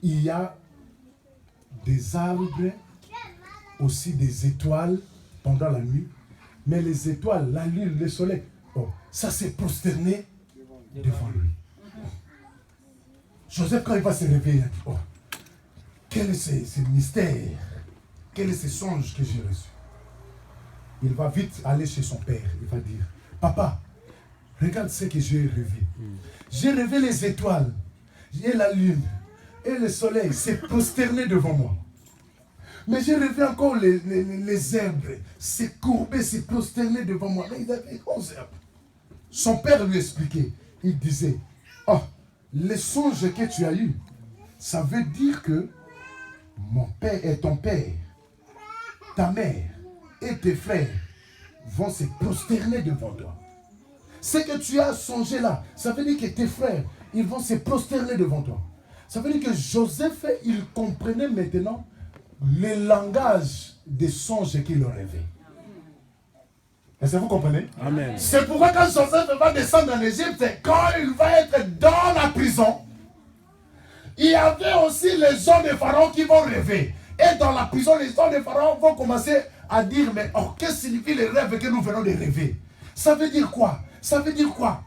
il y a des arbres, aussi des étoiles pendant la nuit. Mais les étoiles, la lune, le soleil, ça s'est prosterné devant lui. Joseph, quand il va se réveiller, il a dit, quel est ce mystère? Quel est ce songe que j'ai reçu? Il va vite aller chez son père. Il va dire, papa, regarde ce que j'ai rêvé. J'ai rêvé les étoiles, et la lune, et le soleil s'est prosterné devant moi. Mais j'ai rêvé encore les herbes, s'est courbé, s'est prosterné devant moi. Mais il avait 11 herbes. Son père lui expliquait. Il disait, les songes que tu as eus, ça veut dire que mon père et ton père, ta mère et tes frères vont se prosterner devant toi. Ce que tu as songé là, ça veut dire que tes frères, ils vont se prosterner devant toi. Ça veut dire que Joseph, il comprenait maintenant le langage des songes qu'il a rêvé. Est-ce que vous comprenez? Amen. C'est pourquoi quand Joseph va descendre en Égypte, quand il va être dans la prison, il y avait aussi les gens de Pharaon qui vont rêver. Et dans la prison, les gens de Pharaon vont commencer à dire, mais qu'est-ce que signifie les rêves que nous venons de rêver? Ça veut dire quoi? Ça veut dire quoi?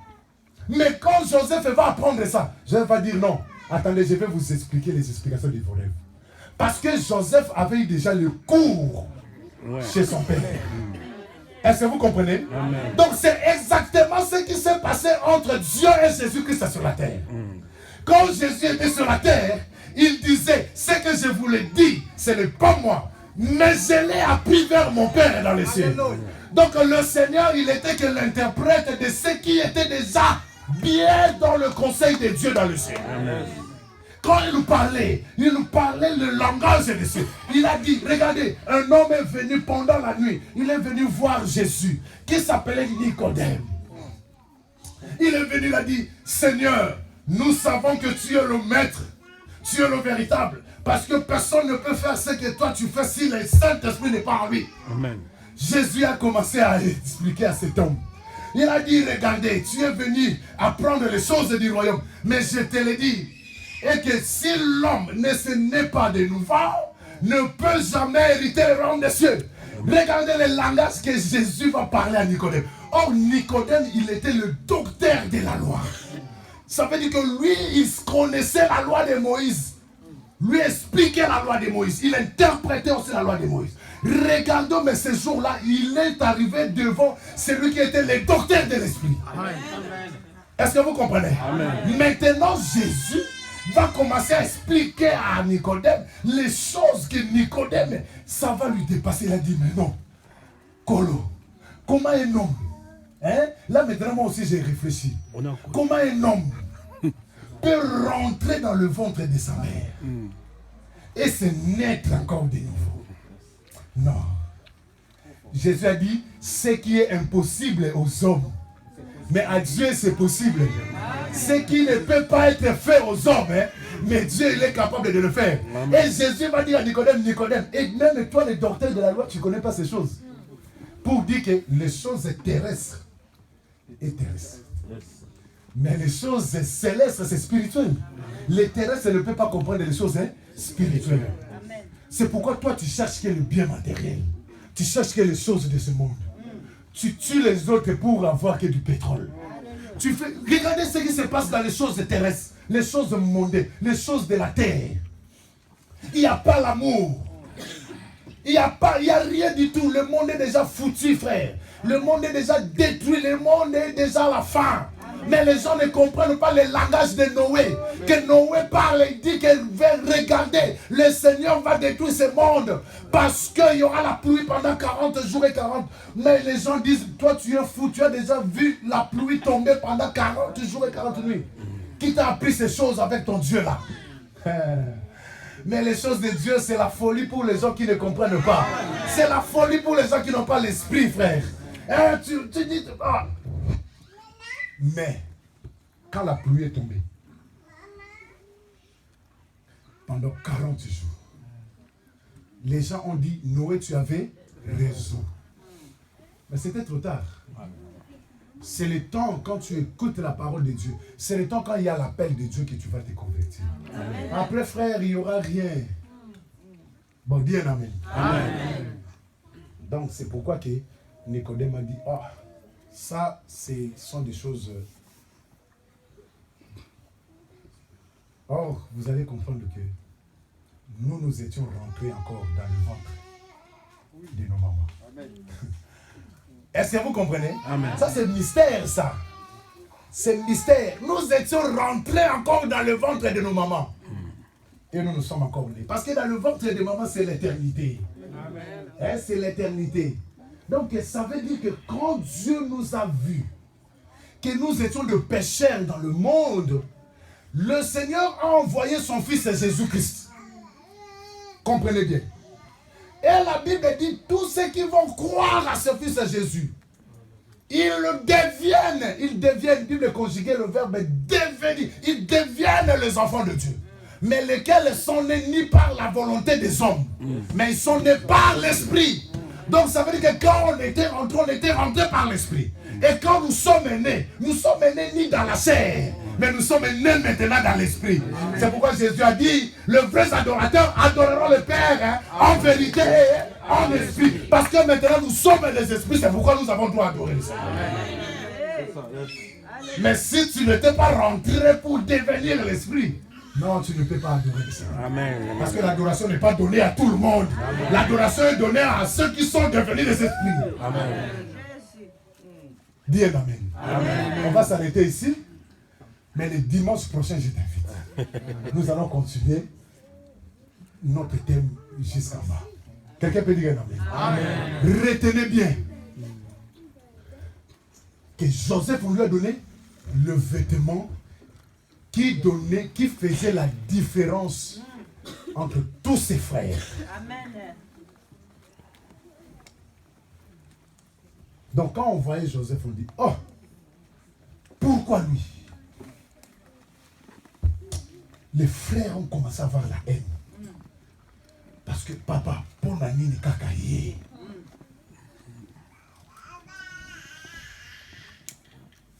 Mais quand Joseph va apprendre ça, Joseph va dire non. Attendez, je vais vous expliquer les explications de vos rêves. Parce que Joseph avait eu déjà le cours chez son père. Est-ce que vous comprenez? Amen. Donc c'est exactement ce qui s'est passé entre Dieu et Jésus-Christ sur la terre. Quand Jésus était sur la terre, il disait, ce que je vous l'ai dit, ce n'est pas moi, mais je l'ai appris vers mon Père dans les cieux. Donc le Seigneur, il était que l'interprète de ce qui était déjà bien dans le conseil de Dieu dans le ciel. Amen. Quand il nous parlait le langage des cieux. Il a dit, regardez, un homme est venu pendant la nuit. Il est venu voir Jésus, qui s'appelait Nicodème. Il est venu, il a dit, Seigneur, nous savons que tu es le maître, tu es le véritable. Parce que personne ne peut faire ce que toi tu fais si le Saint-Esprit n'est pas en lui. Amen. Jésus a commencé à expliquer à cet homme. Il a dit, regardez, tu es venu apprendre les choses du royaume. Mais je te l'ai dit. Et que si l'homme ne se naît pas de nouveau, ne peut jamais hériter le royaume des cieux. Regardez le langage que Jésus va parler à Nicodème. Or, Nicodème, il était le docteur de la loi. Ça veut dire que lui, il connaissait la loi de Moïse. Lui expliquait la loi de Moïse. Il interprétait aussi la loi de Moïse. Regardons, mais ce jour-là, il est arrivé devant celui qui était le docteur de l'esprit. Est-ce que vous comprenez? Amen. Maintenant, Jésus va commencer à expliquer à Nicodème les choses que Nicodème, ça va lui dépasser. Il a dit, mais non, Colo, comment un homme, là maintenant moi aussi j'ai réfléchi, comment un homme peut rentrer dans le ventre de sa mère et se naître encore de nouveau? Non. Jésus a dit, ce qui est impossible aux hommes, mais à Dieu c'est possible. Ce qui ne peut pas être fait aux hommes, mais Dieu il est capable de le faire. Amen. Et Jésus va dire à Nicodème, Nicodème, et même toi le docteur de la loi, tu ne connais pas ces choses. Pour dire que les choses terrestres et terrestres. Mais les choses célestes, c'est spirituel. Les terrestres ne peuvent pas comprendre les choses spirituelles. C'est pourquoi toi tu cherches que le bien matériel. Tu cherches que les choses de ce monde. Tu tues les autres pour avoir que du pétrole. Regardez ce qui se passe dans les choses terrestres, les choses mondaines, les choses de la terre. Il n'y a pas l'amour. Il n'y a rien du tout. Le monde est déjà foutu, frère. Le monde est déjà détruit. Le monde est déjà à la fin. Mais les gens ne comprennent pas le langage de Noé. Que Noé parle, il dit qu'il va regarder. Le Seigneur va détruire ce monde. Parce qu'il y aura la pluie pendant 40 jours et 40. Mais les gens disent, toi tu es fou, tu as déjà vu la pluie tomber pendant 40 jours et 40 nuits. Qui t'a appris ces choses avec ton Dieu là? Mais les choses de Dieu, c'est la folie pour les gens qui ne comprennent pas. C'est la folie pour les gens qui n'ont pas l'esprit, frère. Tu dis... Mais, quand la pluie est tombée, pendant 40 jours, les gens ont dit, Noé, tu avais raison. Mais c'était trop tard. c'est le temps quand tu écoutes la parole de Dieu. C'est le temps quand il y a l'appel de Dieu que tu vas te convertir. Amen. Après, frère, il n'y aura rien. Bon, dis un amen. Amen. Donc, c'est pourquoi que Nicodème a dit, oh, ça, ce sont des choses... Or, vous allez comprendre que nous étions rentrés encore dans le ventre de nos mamans. Amen. Est-ce que vous comprenez? Amen. Ça, c'est mystère, ça. C'est mystère. Nous étions rentrés encore dans le ventre de nos mamans. Et nous sommes encore nés. Parce que dans le ventre de maman, c'est l'éternité. Hein, c'est l'éternité. Donc, ça veut dire que quand Dieu nous a vus, que nous étions de pécheurs dans le monde, le Seigneur a envoyé son Fils Jésus-Christ. Comprenez bien. Et la Bible dit, tous ceux qui vont croire à ce Fils Jésus, ils deviennent, Bible conjuguée, le verbe devenir, ils deviennent les enfants de Dieu. Mais lesquels sont nés ni par la volonté des hommes, mais ils sont nés par l'Esprit. Donc ça veut dire que quand on était rentré par l'Esprit. Et quand nous sommes nés ni dans la chair, mais nous sommes nés maintenant dans l'Esprit. C'est pourquoi Jésus a dit, les vrais adorateurs adoreront le Père en vérité et en esprit. Parce que maintenant nous sommes les esprits, c'est pourquoi nous avons droit à adorer le Seigneur. Mais si tu n'étais pas rentré pour devenir l'Esprit, non, tu ne peux pas adorer le Seigneur. Amen. Parce que l'adoration n'est pas donnée à tout le monde. L'adoration est donnée à ceux qui sont devenus des esprits. Amen. Dis un amen. Amen. On va s'arrêter ici. Mais le dimanche prochain, je t'invite. Nous allons continuer notre thème jusqu'en bas. Quelqu'un peut dire un amen. Amen. Retenez bien que Joseph lui a donné le vêtement qui faisait la différence entre tous ses frères. Amen. Donc quand on voyait Joseph, on dit, oh, pourquoi lui? Les frères ont commencé à avoir la haine. Parce que papa, pour la nini kakaye.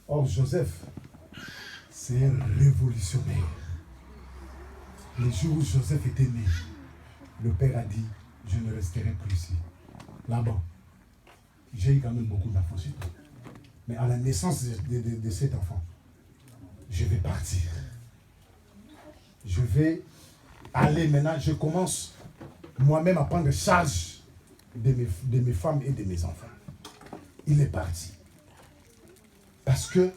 Or Joseph, c'est un révolutionnaire. Le jour où Joseph était né, le père a dit, je ne resterai plus ici. Là-bas, j'ai eu quand même beaucoup d'enfants. Mais à la naissance de cet enfant, je vais partir. Je vais aller maintenant, je commence moi-même à prendre charge de mes femmes et de mes enfants. Il est parti. Parce que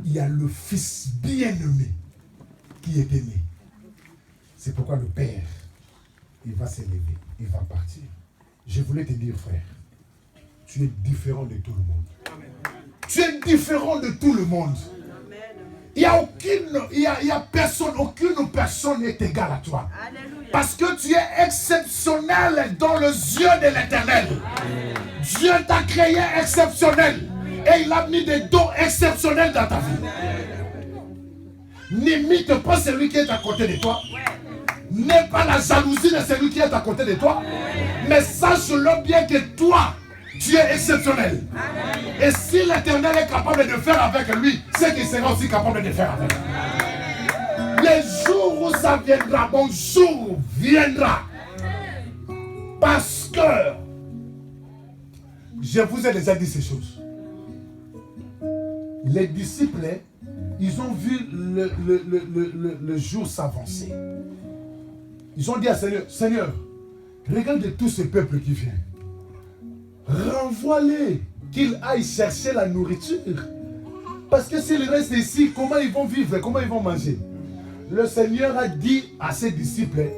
il y a le fils bien-aimé qui était né. C'est pourquoi le père, il va s'élever, il va partir. Je voulais te dire, frère, tu es différent de tout le monde. Tu es différent de tout le monde. Il n'y a personne, aucune personne n'est égale à toi. Alléluia. Parce que tu es exceptionnel dans les yeux de l'Éternel. Dieu t'a créé exceptionnel. Et il a mis des dons exceptionnels dans ta vie. N'imite pas celui qui est à côté de toi. N'aie pas la jalousie de celui qui est à côté de toi. Mais sache-le bien que toi, tu es exceptionnel. Et si l'Éternel est capable de faire avec lui, c'est qu'il sera aussi capable de faire avec lui. Les jours où ça viendra, mon jour viendra. Parce que je vous ai déjà dit ces choses. Les disciples, ils ont vu le jour s'avancer. Ils ont dit à Seigneur, Seigneur, regarde tout ce peuple qui vient. Renvoie-les, qu'ils aillent chercher la nourriture. Parce que s'ils restent ici, comment ils vont vivre, comment ils vont manger? Le Seigneur a dit à ses disciples,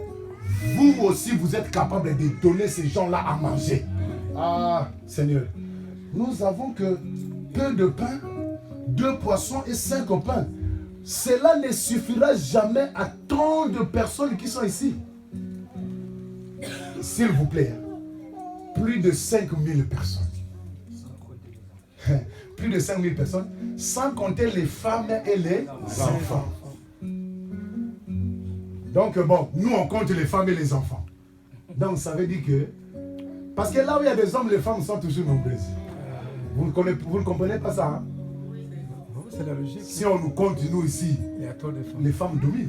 vous aussi vous êtes capables de donner ces gens-là à manger. Ah, Seigneur, nous avons que peu de pain, 2 poissons et 5 pains. Cela ne suffira jamais à tant de personnes qui sont ici. S'il vous plaît, plus de 5000 personnes. Plus de 5000 personnes, sans compter les femmes et les enfants. Donc bon, nous on compte les femmes et les enfants. Donc ça veut dire que, parce que là où il y a des hommes, les femmes sont toujours nombreuses. Vous ne comprenez pas ça, hein? C'est la logique. Si on nous compte, nous ici, il y a trop de femmes. Les femmes dominent.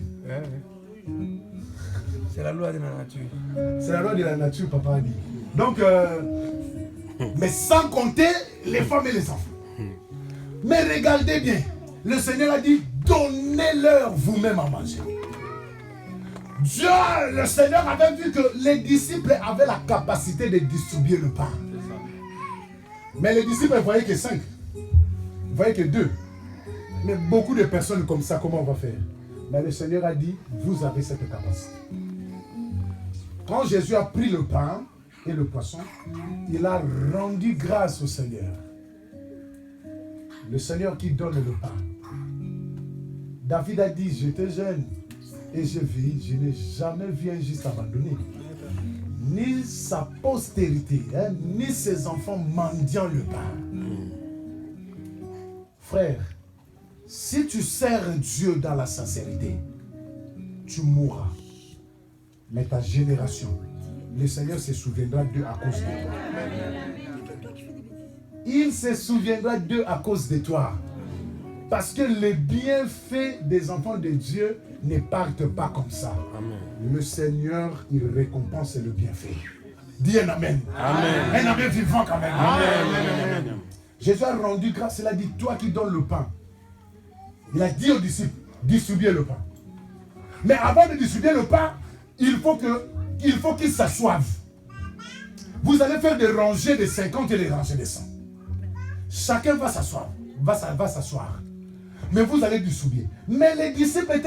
C'est la loi de la nature. C'est la loi de la nature, papa a dit. Donc, mais sans compter les femmes et les enfants. Mais regardez bien, le Seigneur a dit, donnez-leur vous-même à manger. Dieu, le Seigneur avait vu que les disciples avaient la capacité de distribuer le pain. Mais les disciples ne voyaient que 5. Ils voyaient que 2. Mais beaucoup de personnes comme ça, comment on va faire? Mais le Seigneur a dit, vous avez cette capacité. Quand Jésus a pris le pain et le poisson, il a rendu grâce au Seigneur. Le Seigneur qui donne le pain. David a dit, j'étais jeune et je vis, je n'ai jamais vu un juste abandonné. Ni sa postérité, ni ses enfants mendiant le pain. Frère, si tu sers Dieu dans la sincérité, tu mourras. Mais ta génération, le Seigneur se souviendra d'eux à cause de toi. Il se souviendra d'eux à cause de toi. Parce que les bienfaits des enfants de Dieu ne partent pas comme ça. Amen. Le Seigneur, il récompense le bienfait. Dis un amen. Amen. Un amen vivant quand même. Amen. Amen. Jésus a rendu grâce. Il a dit, toi qui donnes le pain. Il a dit aux disciples, distribuez le pain. Mais avant de distribuer le pain, il faut qu'ils s'assoivent. Vous allez faire des rangées de 50 et des rangées de 100. Chacun va s'asseoir. Va s'asseoir. Mais vous allez distribuer. Mais les disciples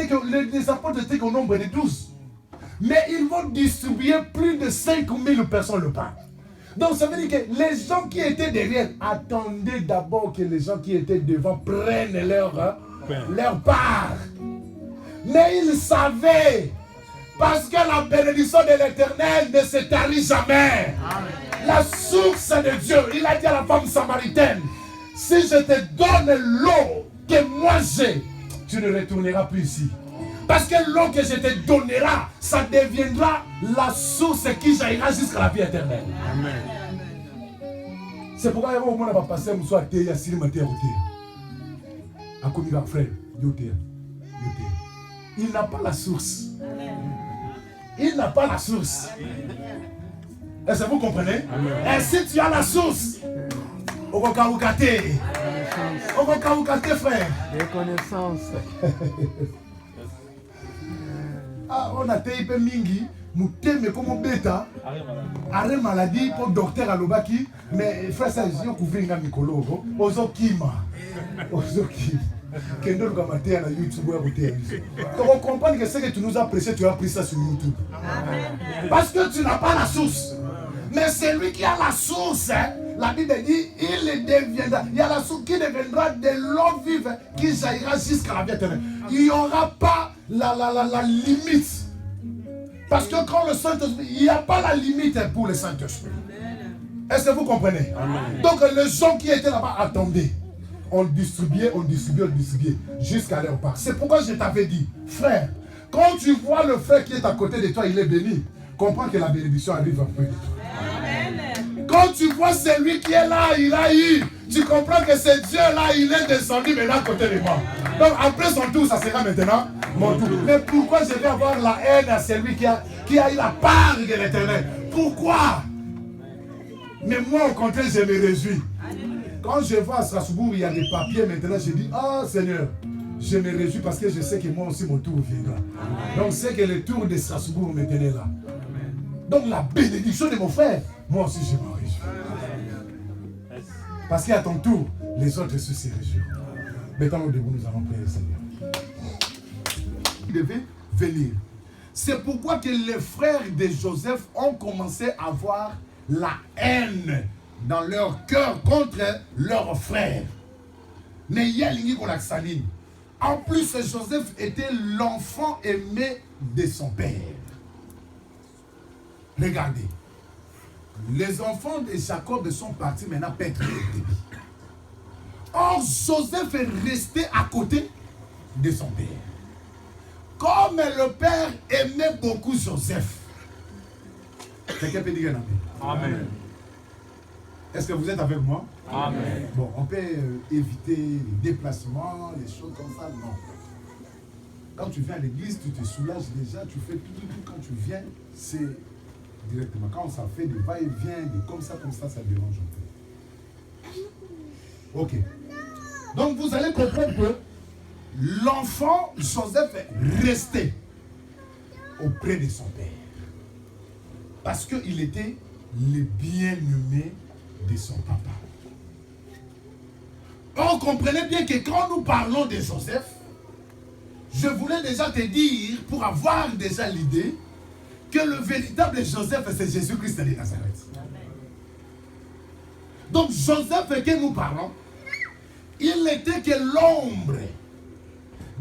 les apôtres étaient au nombre de 12. Mais ils vont distribuer plus de 5000 personnes le pain. Donc ça veut dire que les gens qui étaient derrière attendaient d'abord que les gens qui étaient devant prennent leur part. Mais ils savaient, parce que la bénédiction de l'Éternel ne se tarit jamais. Amen. La source de Dieu, il a dit à la femme samaritaine, si je te donne l'eau que moi j'ai, tu ne retourneras plus ici. Parce que l'eau que je te donnerai, ça deviendra la source qui jaillira jusqu'à la vie éternelle. Amen. C'est pourquoi il y a un moment où on va passer un soir à terre, à Siri Maté, à côté. À commis frère, il n'a pas la source. Il n'a pas la source. Est-ce que vous comprenez? Amen. Et si tu as la source, on va kaoukate. On va kaoukate, frère. Reconnaissance. Ah, on a été un mingi, mouteme comme bêta. Arrêt maladie pour docteur Alobaki. Mais frère, ça, j'ai couvert un micro. Ozo Kima. Ozo Kima. Donc on comprend que ce que tu nous as prêché, tu as pris ça sur YouTube. Amen. Parce que tu n'as pas la source. Mais celui qui a la source, la Bible dit, il deviendra. Il y a la source qui deviendra de l'eau vive qui jaillira jusqu'à la vie éternelle. Il n'y aura pas la limite. Parce que quand le Saint-Esprit, il n'y a pas la limite pour le Saint-Esprit. Est-ce que vous comprenez? Amen. Donc les gens qui étaient là-bas attendaient. On distribuait, jusqu'à leur part. C'est pourquoi je t'avais dit, frère, quand tu vois le frère qui est à côté de toi, il est béni, comprends que la bénédiction arrive après de toi. Amen. Quand tu vois celui qui est là, il a eu, tu comprends que ce Dieu-là, il est descendu maintenant à côté de moi. Donc après son tour, ça sera maintenant mon tour. Mais pourquoi je vais avoir la haine à celui qui a eu la part de l'Éternel? Pourquoi? Mais moi, au contraire, je me réjouis. Quand je vois à Strasbourg, il y a des papiers maintenant, je dis, ah Seigneur, je me réjouis parce que je sais que moi aussi mon tour viendra. Amen. Donc c'est que le tour de Strasbourg me tenait là. Amen. Donc la bénédiction de mon frère, moi aussi je m'en réjouis. Amen. Parce qu'à ton tour, les autres se réjouiront. Mettons-nous debout, nous allons prier le Seigneur. Il devait venir. C'est pourquoi que les frères de Joseph ont commencé à avoir la haine dans leur cœur contre leurs frères. Mais il y a l'ingé qu'on a saline. En plus, Joseph était l'enfant aimé de son père. Regardez. Les enfants de Jacob sont partis maintenant paître les brebis. Or, Joseph est resté à côté de son père. Comme le père aimait beaucoup Joseph. Quelqu'un peut dire un amen. Amen. Est-ce que vous êtes avec moi? Amen. Bon, on peut éviter les déplacements, les choses comme ça, non. Quand tu viens à l'église, tu te soulages déjà, tu fais tout. Quand tu viens, c'est directement. Quand ça fait des va-et-vient, des comme ça, ça dérange un peu. Ok. Donc vous allez comprendre que l'enfant Joseph est resté auprès de son père. Parce qu'il était le bien-aimé de son papa. On comprenait bien que quand nous parlons de Joseph, je voulais déjà te dire, pour avoir déjà l'idée, que le véritable Joseph, c'est Jésus-Christ de Nazareth. Donc Joseph que nous parlons, il n'était que l'ombre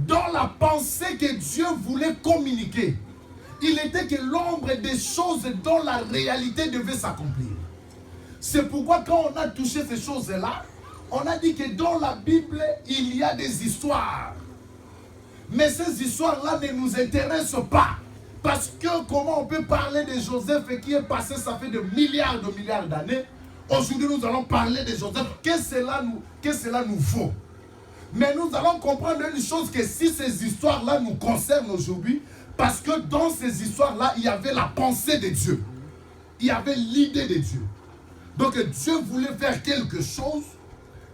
dans la pensée que Dieu voulait communiquer. Il n'était que l'ombre des choses dont la réalité devait s'accomplir. C'est pourquoi quand on a touché ces choses-là, on a dit que dans la Bible, il y a des histoires. Mais ces histoires-là ne nous intéressent pas. Parce que comment on peut parler de Joseph qui est passé, ça fait de milliards d'années. Aujourd'hui, nous allons parler de Joseph. Que cela nous vaut. Mais nous allons comprendre une chose, que si ces histoires-là nous concernent aujourd'hui, parce que dans ces histoires-là, il y avait la pensée de Dieu. Il y avait l'idée de Dieu. Donc Dieu voulait faire quelque chose,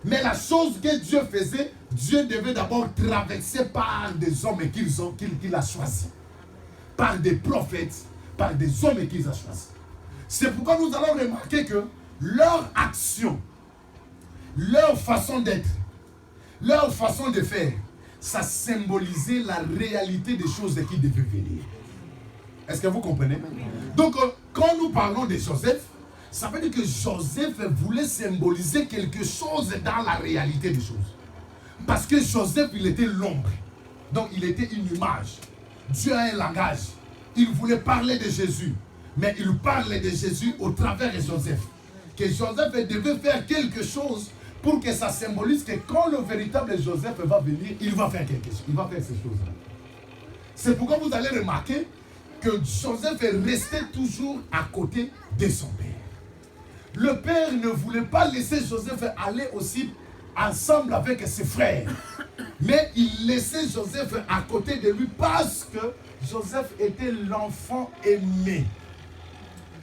mais la chose que Dieu faisait, Dieu devait d'abord traverser par des hommes qu'il a choisis. Par des prophètes, par des hommes qu'il a choisis. C'est pourquoi nous allons remarquer que leur action, leur façon d'être, leur façon de faire, ça symbolisait la réalité des choses qui devaient venir. Est-ce que vous comprenez? Donc, quand nous parlons de Joseph, ça veut dire que Joseph voulait symboliser quelque chose dans la réalité des choses. Parce que Joseph, il était l'ombre. Donc, il était une image. Dieu a un langage. Il voulait parler de Jésus. Mais il parlait de Jésus au travers de Joseph. Que Joseph devait faire quelque chose pour que ça symbolise que quand le véritable Joseph va venir, il va faire quelque chose. Il va faire ces choses-là. C'est pourquoi vous allez remarquer que Joseph est resté toujours à côté de son père. Le père ne voulait pas laisser Joseph aller aussi ensemble avec ses frères. Mais il laissait Joseph à côté de lui parce que Joseph était l'enfant aimé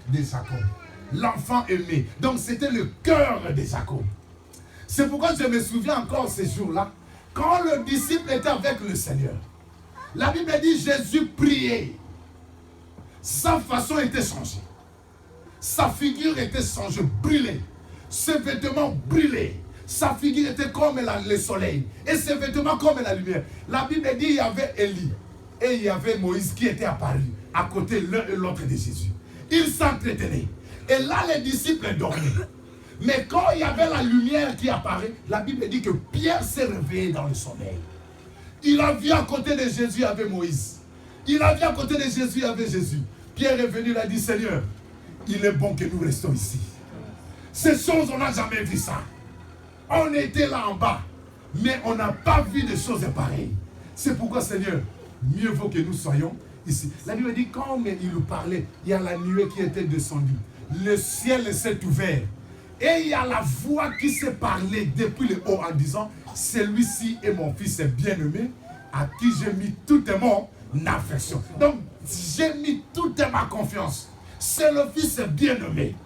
de Jacob. L'enfant aimé. Donc c'était le cœur de Jacob. C'est pourquoi je me souviens encore ces jours-là, quand le disciple était avec le Seigneur. La Bible dit Jésus priait. Sa façon était changée. Sa figure était changée, brûlée. Ses vêtements brûlaient. Sa figure était comme le soleil. Et ses vêtements comme la lumière. La Bible dit qu'il y avait Élie. Et il y avait Moïse qui était apparu à côté l'un et l'autre de Jésus. Ils s'entretenaient. Et là, les disciples dormaient. Mais quand il y avait la lumière qui apparaît, la Bible dit que Pierre s'est réveillé dans le sommeil. Il a vu à côté de Jésus avec Moïse. Il a vu à côté de Jésus avec Jésus. Pierre est venu, il a dit, Seigneur, il est bon que nous restons ici. Ces choses, on n'a jamais vu ça. On était là en bas, mais on n'a pas vu des choses pareilles. C'est pourquoi, Seigneur, mieux vaut que nous soyons ici. La Bible dit, quand il nous parlait, il y a la nuée qui était descendue. Le ciel s'est ouvert. Et il y a la voix qui s'est parlée depuis le haut en disant, celui-ci est mon fils bien-aimé, à qui j'ai mis toute mon affection. Donc, j'ai mis toute ma confiance. C'est le fils bien-aimé.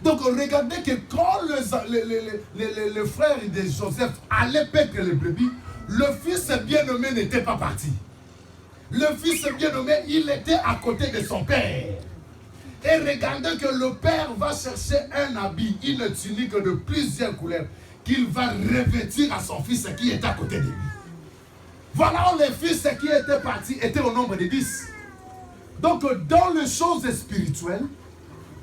Donc, regardez que quand le frère de Joseph allait paître les brebis, le fils bien-aimé n'était pas parti. Le fils bien-aimé, il était à côté de son père. Et regardez que le père va chercher un habit, une tunique de plusieurs couleurs, qu'il va revêtir à son fils qui est à côté de lui. Voilà où les fils qui étaient partis étaient au nombre de 10. Donc, dans les choses spirituelles,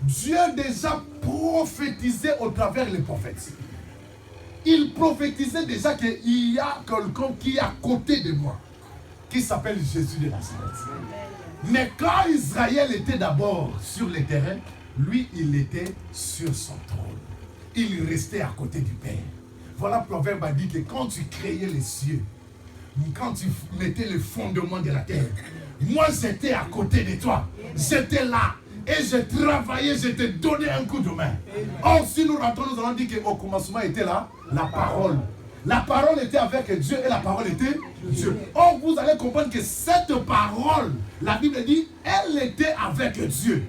Dieu déjà prophétisait au travers les prophètes. Il prophétisait déjà qu'il y a quelqu'un qui est à côté de moi, qui s'appelle Jésus de Nazareth. Mais quand Israël était d'abord sur le terrain, lui, il était sur son trône. Il restait à côté du Père. Voilà, le proverbe a dit que quand tu créais les cieux, quand tu mettais le fondement de la terre, moi j'étais à côté de toi. J'étais là. Et j'ai travaillé, je t'ai donné un coup de main. Or, si nous rentrons, nous allons dire qu'au commencement était là, la parole. La parole était avec Dieu et la parole était Dieu. Or, vous allez comprendre que cette parole, la Bible dit, elle était avec Dieu.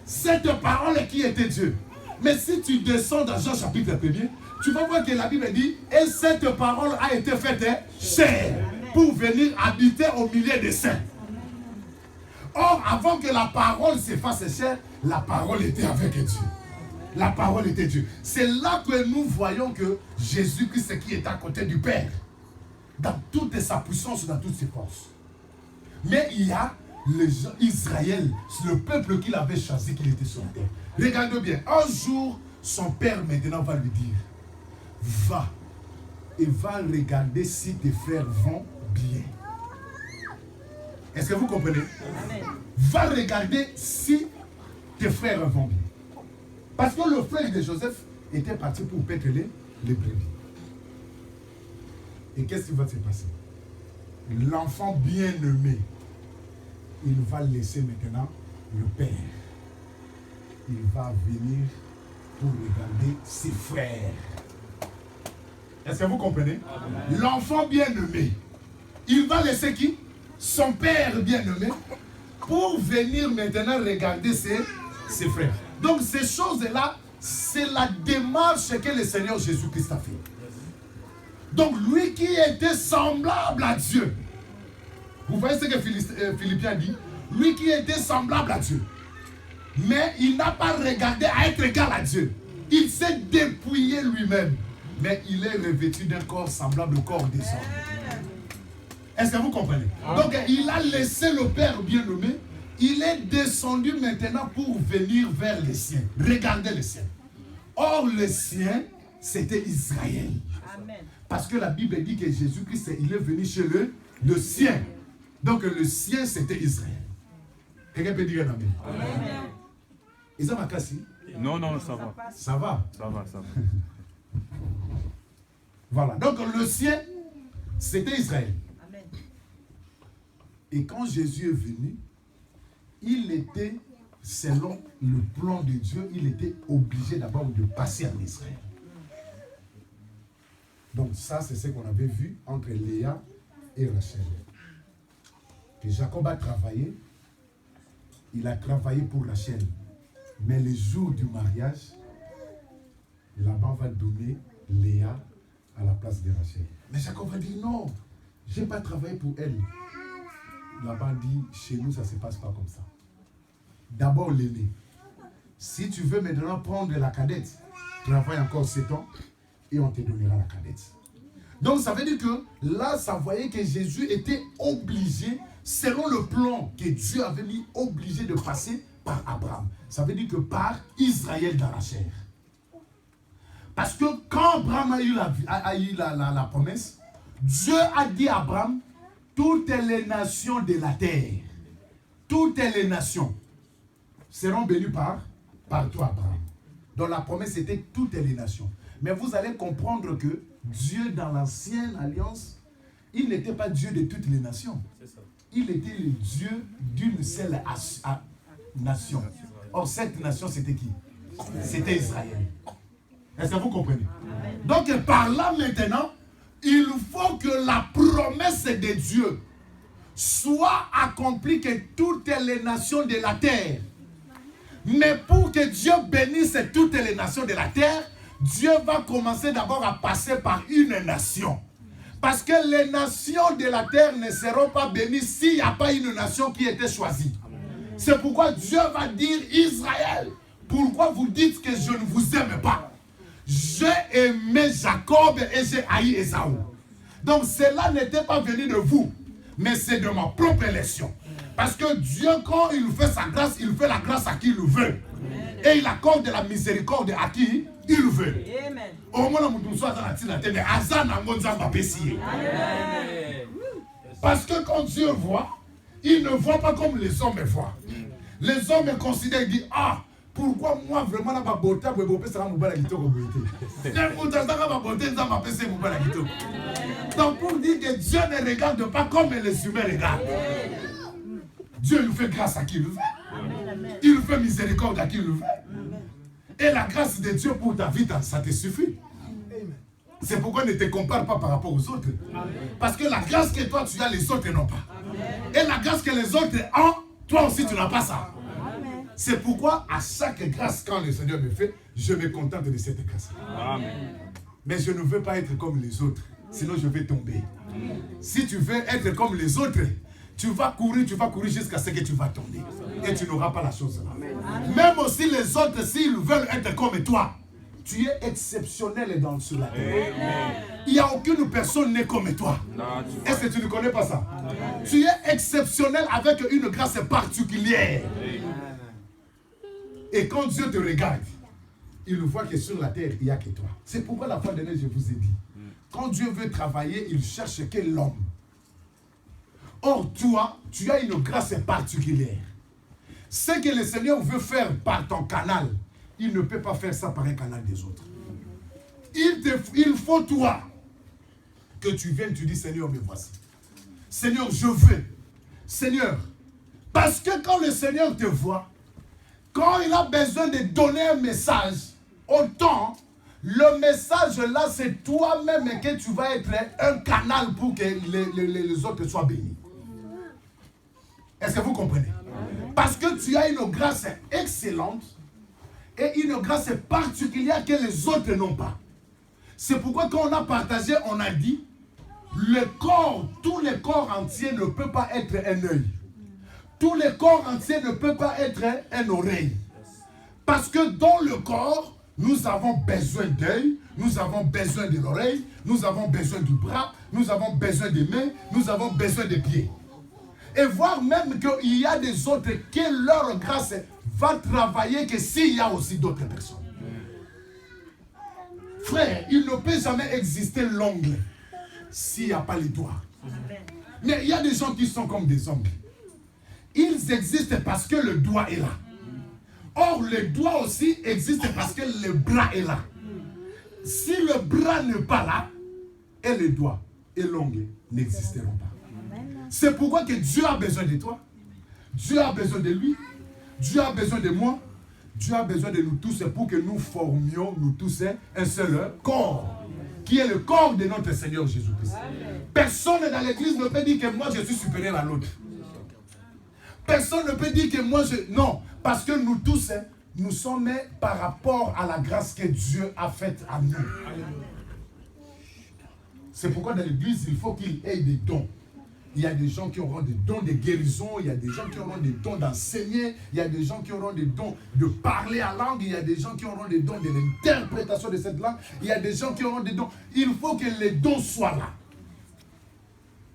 Cette parole qui était Dieu. Mais si tu descends dans Jean chapitre 1er, tu vas voir que la Bible dit, et cette parole a été faite chair pour venir habiter au milieu des saints. Or, avant que la parole se fasse chair, la parole était avec Dieu. La parole était Dieu. C'est là que nous voyons que Jésus-Christ qui est à côté du Père, dans toute sa puissance, dans toutes ses forces. Mais il y a les gens, Israël, le peuple qu'il avait choisi, qu'il était sur la terre. Regardez bien, un jour, son père maintenant va lui dire, va et va regarder si tes frères vont bien. Est-ce que vous comprenez? Amen. Va regarder si tes frères vont bien. Parce que le frère de Joseph était parti pour paître les brebis. Et qu'est-ce qui va se passer? L'enfant bien-aimé, il va laisser maintenant le père. Il va venir pour regarder ses frères. Est-ce que vous comprenez? L'enfant bien-aimé, il va laisser qui? Son père bien-aimé, pour venir maintenant regarder ses frères. Donc ces choses-là, c'est la démarche que le Seigneur Jésus-Christ a fait. Donc lui qui était semblable à Dieu. Vous voyez ce que Philippiens dit? Lui qui était semblable à Dieu. Mais il n'a pas regardé à être égal à Dieu. Il s'est dépouillé lui-même. Mais il est revêtu d'un corps semblable au corps des hommes. Est-ce que vous comprenez? Donc il a laissé le Père bien-aimé. Il est descendu maintenant pour venir vers les siens. Regardez les siens. Or, les siens, c'était Israël. Amen. Parce que la Bible dit que Jésus-Christ, il est venu chez le sien. Donc, le sien, c'était Israël. Quelqu'un peut dire un amen? Amen. Ils ont ma casse? Non, ça va. Ça va? Ça va. Voilà. Donc, le sien, c'était Israël. Amen. Et quand Jésus est venu, il était, selon le plan de Dieu, il était obligé d'abord de passer en Israël. Donc ça, c'est ce qu'on avait vu entre Léa et Rachel. Que Jacob a travaillé, il a travaillé pour Rachel. Mais le jour du mariage, Laban va donner Léa à la place de Rachel. Mais Jacob va dire non, je n'ai pas travaillé pour elle. Laban dit, chez nous, ça ne se passe pas comme ça. D'abord l'aîné. Si tu veux maintenant prendre la cadette, travaille encore 7 ans et on te donnera la cadette. Donc ça veut dire que là, ça voyait que Jésus était obligé, selon le plan que Dieu avait mis, obligé de passer par Abraham. Ça veut dire que par Israël dans la chair. Parce que quand Abraham a eu la promesse, Dieu a dit à Abraham, toutes les nations de la terre, toutes les nations seront bénies par toi, Abraham. Donc la promesse était toutes les nations. Mais vous allez comprendre que Dieu, dans l'ancienne alliance, il n'était pas Dieu de toutes les nations. Il était le Dieu d'une seule nation. Or, cette nation, c'était qui? C'était Israël. Est-ce que vous comprenez? Donc, par là maintenant, il faut que la promesse de Dieu soit accomplie que toutes les nations de la terre. Mais pour que Dieu bénisse toutes les nations de la terre, Dieu va commencer d'abord à passer par une nation. Parce que les nations de la terre ne seront pas bénies s'il n'y a pas une nation qui était choisie. C'est pourquoi Dieu va dire, Israël, pourquoi vous dites que je ne vous aime pas? J'ai aimé Jacob et j'ai haï Ésaü. Donc cela n'était pas venu de vous, mais c'est de ma propre élection. Parce que Dieu, quand il fait sa grâce, il fait la grâce à qui il veut. Et il accorde la miséricorde à qui il veut. Parce que quand Dieu voit, il ne voit pas comme les hommes voient. Les hommes considèrent, ils disent, ah, pourquoi moi vraiment la beauté pour beauté ça m'a la donc pour dire que Dieu ne regarde pas comme les humains regardent. Dieu nous fait grâce à qui il veut. Il fait miséricorde à qui il le fait. Et la grâce de Dieu pour ta vie, ça te suffit. C'est pourquoi ne te compare pas par rapport aux autres. Parce que la grâce que toi tu as, les autres n'ont pas. Et la grâce que les autres ont, toi aussi tu n'as pas ça. C'est pourquoi à chaque grâce, quand le Seigneur me fait, je me contente de cette grâce. Mais je ne veux pas être comme les autres, sinon je vais tomber. Si tu veux être comme les autres, tu vas courir jusqu'à ce que tu vas tomber. Et tu n'auras pas la chose là. Même aussi les autres, s'ils veulent être comme toi, tu es exceptionnel sur la terre. Il n'y a aucune personne née comme toi. Est-ce que tu ne connais pas ça? Tu es exceptionnel avec une grâce particulière. Et quand Dieu te regarde, il voit que sur la terre, il n'y a que toi. C'est pourquoi la fois dernière, je vous ai dit, quand Dieu veut travailler, il cherche que l'homme. Or, toi, tu as une grâce particulière. Ce que le Seigneur veut faire par ton canal, il ne peut pas faire ça par un canal des autres. Il faut toi que tu viennes, tu dis, Seigneur, me voici. Seigneur, je veux. Seigneur, parce que quand le Seigneur te voit, quand il a besoin de donner un message, autant, le message là, c'est toi-même que tu vas être un canal pour que les autres soient bénis. Est-ce que vous comprenez? Parce que tu as une grâce excellente et une grâce particulière que les autres n'ont pas. C'est pourquoi quand on a partagé, on a dit, le corps, tout le corps entier ne peut pas être un œil. Tout le corps entier ne peut pas être une oreille. Parce que dans le corps, nous avons besoin d'œil, nous avons besoin de l'oreille, nous avons besoin du bras, nous avons besoin des mains, nous avons besoin des pieds. Et voir même qu'il y a des autres que leur grâce va travailler que s'il y a aussi d'autres personnes. Frère, il ne peut jamais exister l'ongle s'il n'y a pas les doigts. Mais il y a des gens qui sont comme des ongles. Ils existent parce que le doigt est là. Or, le doigt aussi existe parce que le bras est là. Si le bras n'est pas là, et le doigt et l'ongle n'existeront pas. C'est pourquoi que Dieu a besoin de toi. Dieu a besoin de lui. Dieu a besoin de moi. Dieu a besoin de nous tous pour que nous formions, nous tous, un seul corps, qui est le corps de notre Seigneur Jésus-Christ. Personne dans l'église ne peut dire que moi je suis supérieur à l'autre. Personne ne peut dire que moi je... Non, parce que nous tous, nous sommes par rapport à la grâce que Dieu a faite à nous. C'est pourquoi dans l'église, il faut qu'il ait des dons. Il y a des gens qui auront des dons de guérison, il y a des gens qui auront des dons d'enseigner, il y a des gens qui auront des dons de parler à langue, il y a des gens qui auront des dons de l'interprétation de cette langue, il y a des gens qui auront des dons. Il faut que les dons soient là.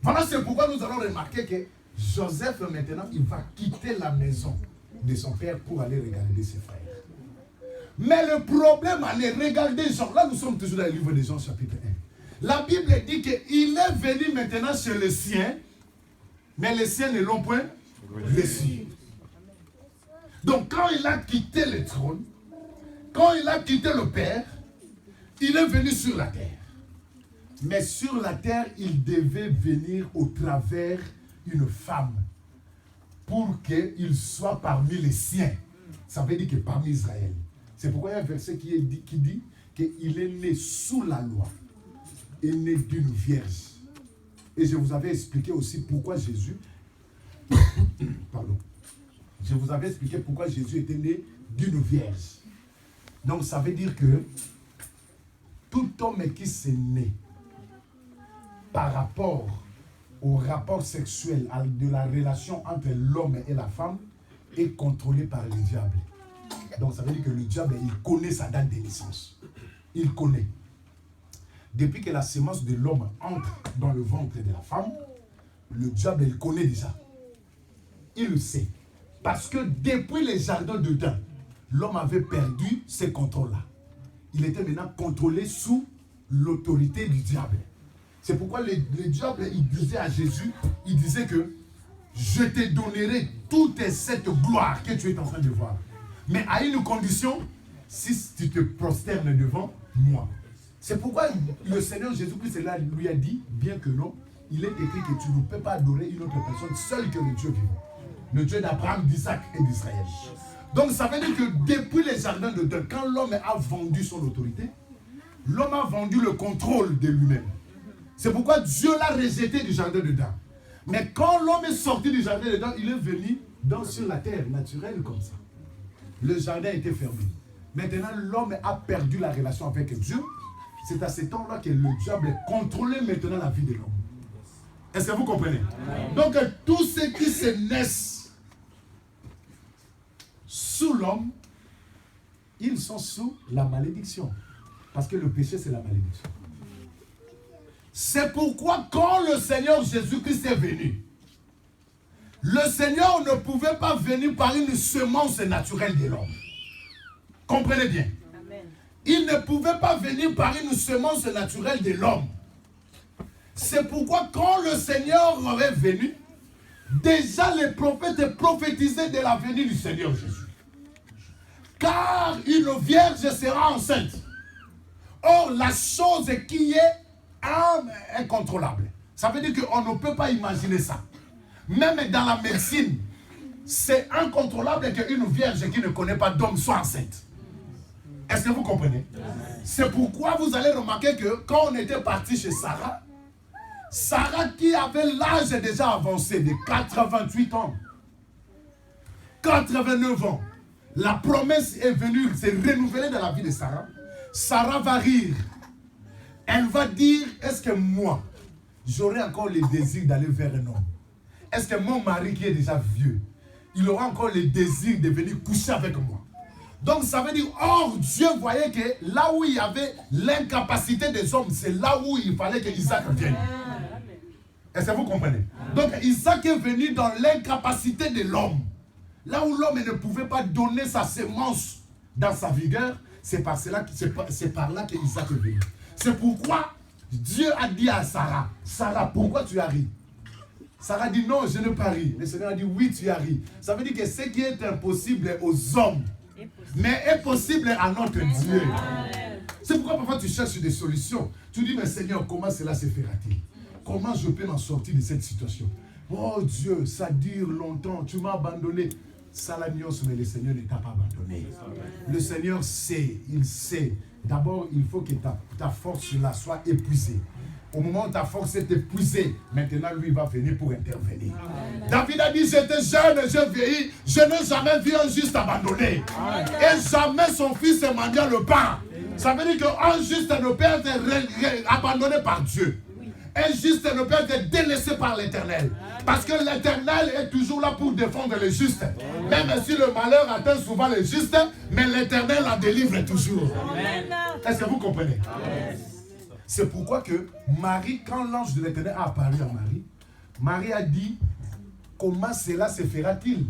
Voilà, c'est pourquoi nous allons remarquer que Joseph, maintenant, il va quitter la maison de son père pour aller regarder ses frères. Mais le problème, aller regarder Jean, là nous sommes toujours dans le livre de Jean chapitre 1. La Bible dit qu'il est venu maintenant chez les siens, mais les siens ne l'ont point reçu. Donc quand il a quitté le trône, quand il a quitté le Père, il est venu sur la terre. Mais sur la terre, il devait venir au travers d'une femme pour qu'il soit parmi les siens. Ça veut dire que parmi Israël. C'est pourquoi il y a un verset qui dit qu'il est né sous la loi et né d'une vierge. Et je vous avais expliqué aussi pourquoi Jésus... Pardon. Je vous avais expliqué pourquoi Jésus était né d'une vierge. Donc ça veut dire que tout homme qui s'est né par rapport au rapport sexuel, de la relation entre l'homme et la femme, est contrôlé par le diable. Donc ça veut dire que le diable, il connaît sa date de naissance. Il connaît. Depuis que la sémence de l'homme entre dans le ventre de la femme, le diable, il connaît déjà. Il le sait. Parce que depuis les jardins d'Éden, l'homme avait perdu ce contrôle-là. Il était maintenant contrôlé sous l'autorité du diable. C'est pourquoi le diable, il disait à Jésus, il disait que je te donnerai toute cette gloire que tu es en train de voir. Mais à une condition, si tu te prosternes devant moi. C'est pourquoi le Seigneur Jésus-Christ lui a dit, bien que non, il est écrit que tu ne peux pas adorer une autre personne seule que le Dieu vivant. le Dieu d'Abraham, d'Isaac et d'Israël. Donc ça veut dire que depuis les jardins d'Éden, quand l'homme a vendu son autorité, l'homme a vendu le contrôle de lui-même. C'est pourquoi Dieu l'a rejeté du jardin d'Éden. Mais quand l'homme est sorti du jardin d'Éden, il est venu sur la terre naturelle comme ça. Le jardin était fermé. Maintenant, l'homme a perdu la relation avec Dieu. C'est à ce temps-là que le diable contrôlait maintenant la vie de l'homme. Est-ce que vous comprenez? Donc, tous ceux qui se naissent sous l'homme, ils sont sous la malédiction. Parce que le péché, c'est la malédiction. C'est pourquoi quand le Seigneur Jésus-Christ est venu, le Seigneur ne pouvait pas venir par une semence naturelle de l'homme. Comprenez bien. Amen. Il ne pouvait pas venir par une semence naturelle de l'homme. C'est pourquoi quand le Seigneur est venu, déjà les prophètes prophétisaient de la venue du Seigneur Jésus. Car une vierge sera enceinte. Or, la chose qui est incontrôlable. Ça veut dire qu'on ne peut pas imaginer ça. Même dans la médecine, c'est incontrôlable qu'une vierge qui ne connaît pas d'homme soit enceinte. Est-ce que vous comprenez? C'est pourquoi vous allez remarquer que quand on était parti chez Sarah, Sarah qui avait l'âge déjà avancé de 88 ans, 89 ans, la promesse est venue, s'est renouvelée dans la vie de Sarah. Sarah va rire. Elle va dire, est-ce que moi, j'aurai encore le désir d'aller vers un homme? Est-ce que mon mari qui est déjà vieux, il aura encore le désir de venir coucher avec moi? Donc ça veut dire, or Dieu voyait que là où il y avait l'incapacité des hommes, c'est là où il fallait que Isaac vienne. Est-ce que vous comprenez? Donc Isaac est venu dans l'incapacité de l'homme. Là où l'homme ne pouvait pas donner sa semence dans sa vigueur, c'est par là que Isaac est venu. C'est pourquoi Dieu a dit à Sarah, Sarah, pourquoi tu as ri? Sarah dit non, je n'ai pas ri. Le Seigneur a dit oui, tu as ri. Ça veut dire que ce qui est impossible aux hommes, mais est possible à notre Dieu. C'est pourquoi parfois tu cherches des solutions. Tu dis, mais Seigneur, comment cela se fera-t-il? Comment je peux m'en sortir de cette situation? Oh Dieu, ça dure longtemps, tu m'as abandonné. Salamios, mais le Seigneur ne t'a pas abandonné. Le Seigneur sait, il sait. D'abord, il faut que ta force là soit épuisée. Au moment où ta force est épuisée, maintenant lui va venir pour intervenir. Amen. David a dit, j'étais jeune, je vieillis, je n'ai jamais vu un juste abandonné. Amen. Et jamais son fils ne mendiant le pain. Ça veut dire qu'un juste ne peut être abandonné par Dieu. Un juste ne peut être délaissé par l'Éternel. Parce que l'Éternel est toujours là pour défendre les justes. Même si le malheur atteint souvent les justes, mais l'Éternel la délivre toujours. Est-ce que vous comprenez? Amen. C'est pourquoi que Marie, quand l'ange de l'Éternel a apparu à Marie, Marie a dit, comment cela se fera-t-il?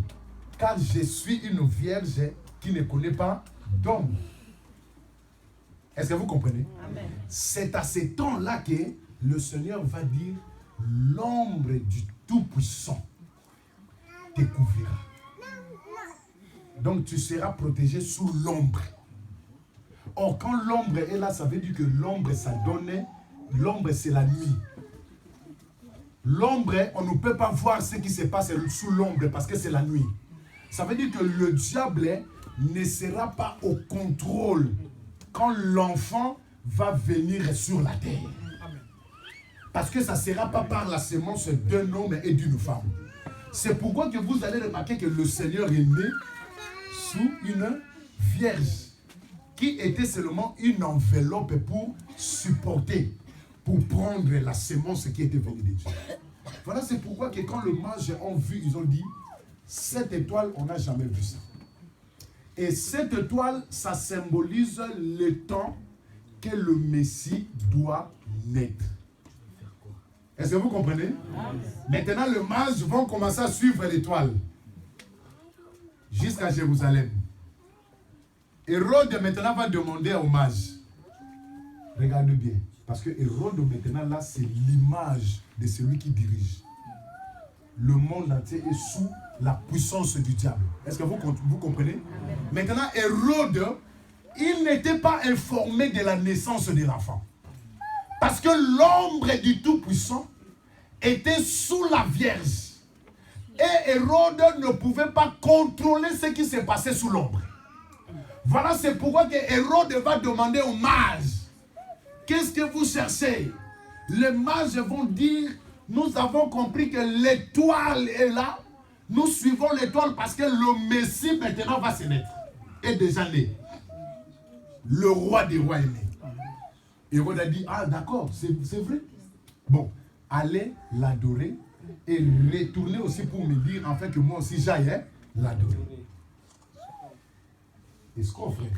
Car je suis une vierge qui ne connaît pas d'homme. Est-ce que vous comprenez? Amen. C'est à ce temps-là que le Seigneur va dire, l'ombre du Tout-Puissant te couvrira. Donc tu seras protégé sous l'ombre. Or, quand l'ombre est là, ça veut dire que l'ombre, ça donne. L'ombre, c'est la nuit. L'ombre, on ne peut pas voir ce qui se passe sous l'ombre parce que c'est la nuit. Ça veut dire que le diable ne sera pas au contrôle quand l'enfant va venir sur la terre. Parce que ça ne sera pas par la semence d'un homme et d'une femme. C'est pourquoi que vous allez remarquer que le Seigneur est né sous une vierge, qui était seulement une enveloppe pour supporter, pour prendre la semence qui était venue de Dieu. Voilà, c'est pourquoi que quand le mage ont vu, ils ont dit, cette étoile, on n'a jamais vu ça. Et cette étoile, ça symbolise le temps que le Messie doit naître. Est-ce que vous comprenez? Maintenant, les mages vont commencer à suivre l'étoile jusqu'à Jérusalem. Hérode maintenant va demander aux mages. Regardez bien. Parce que Hérode maintenant là, c'est l'image de celui qui dirige. Le monde entier est sous la puissance du diable. Est-ce que vous comprenez? Maintenant, Hérode, il n'était pas informé de la naissance de l'enfant. Parce que l'ombre du Tout-Puissant était sous la Vierge. Et Hérode ne pouvait pas contrôler ce qui s'est passé sous l'ombre. Voilà, c'est pourquoi que Hérode va demander aux mages, qu'est-ce que vous cherchez? Les mages vont dire, nous avons compris que l'étoile est là. Nous suivons l'étoile parce que le Messie maintenant va se naître. Est déjà né. Le roi des rois est né. Hérode a dit, ah d'accord, c'est vrai. Bon, allez l'adorer et retourner aussi pour me dire, enfin que moi aussi j'aille l'adorer. Est-ce qu'on frère?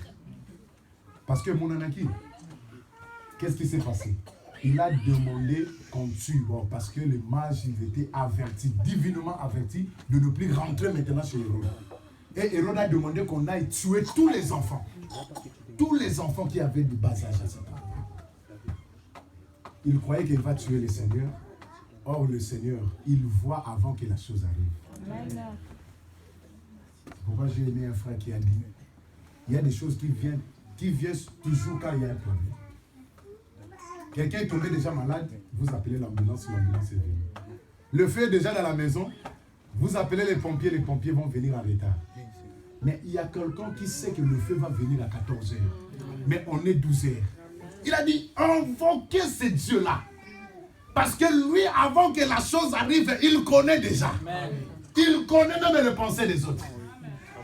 Parce que mon anaki, qu'est-ce qui s'est passé? Il a demandé qu'on tue, bon, parce que les mages, ils étaient avertis, divinement avertis, de ne plus rentrer maintenant chez Hérode. Et Hérode a demandé qu'on aille tuer tous les enfants. Tous les enfants qui avaient du bas âge à ce temps. Il croyait qu'il va tuer le Seigneur. Or, le Seigneur, il voit avant que la chose arrive. Pourquoi j'ai aimé un frère qui a dit, il y a des choses qui viennent toujours quand il y a un problème. Quelqu'un est tombé déjà malade, vous appelez l'ambulance est venue. Le feu est déjà dans la maison, vous appelez les pompiers vont venir en retard. Mais il y a quelqu'un qui sait que le feu va venir à 14 h. Mais on est 12 h. Il a dit, invoquez ce Dieu-là. Parce que lui, avant que la chose arrive, il connaît déjà. Il connaît même les pensées des autres.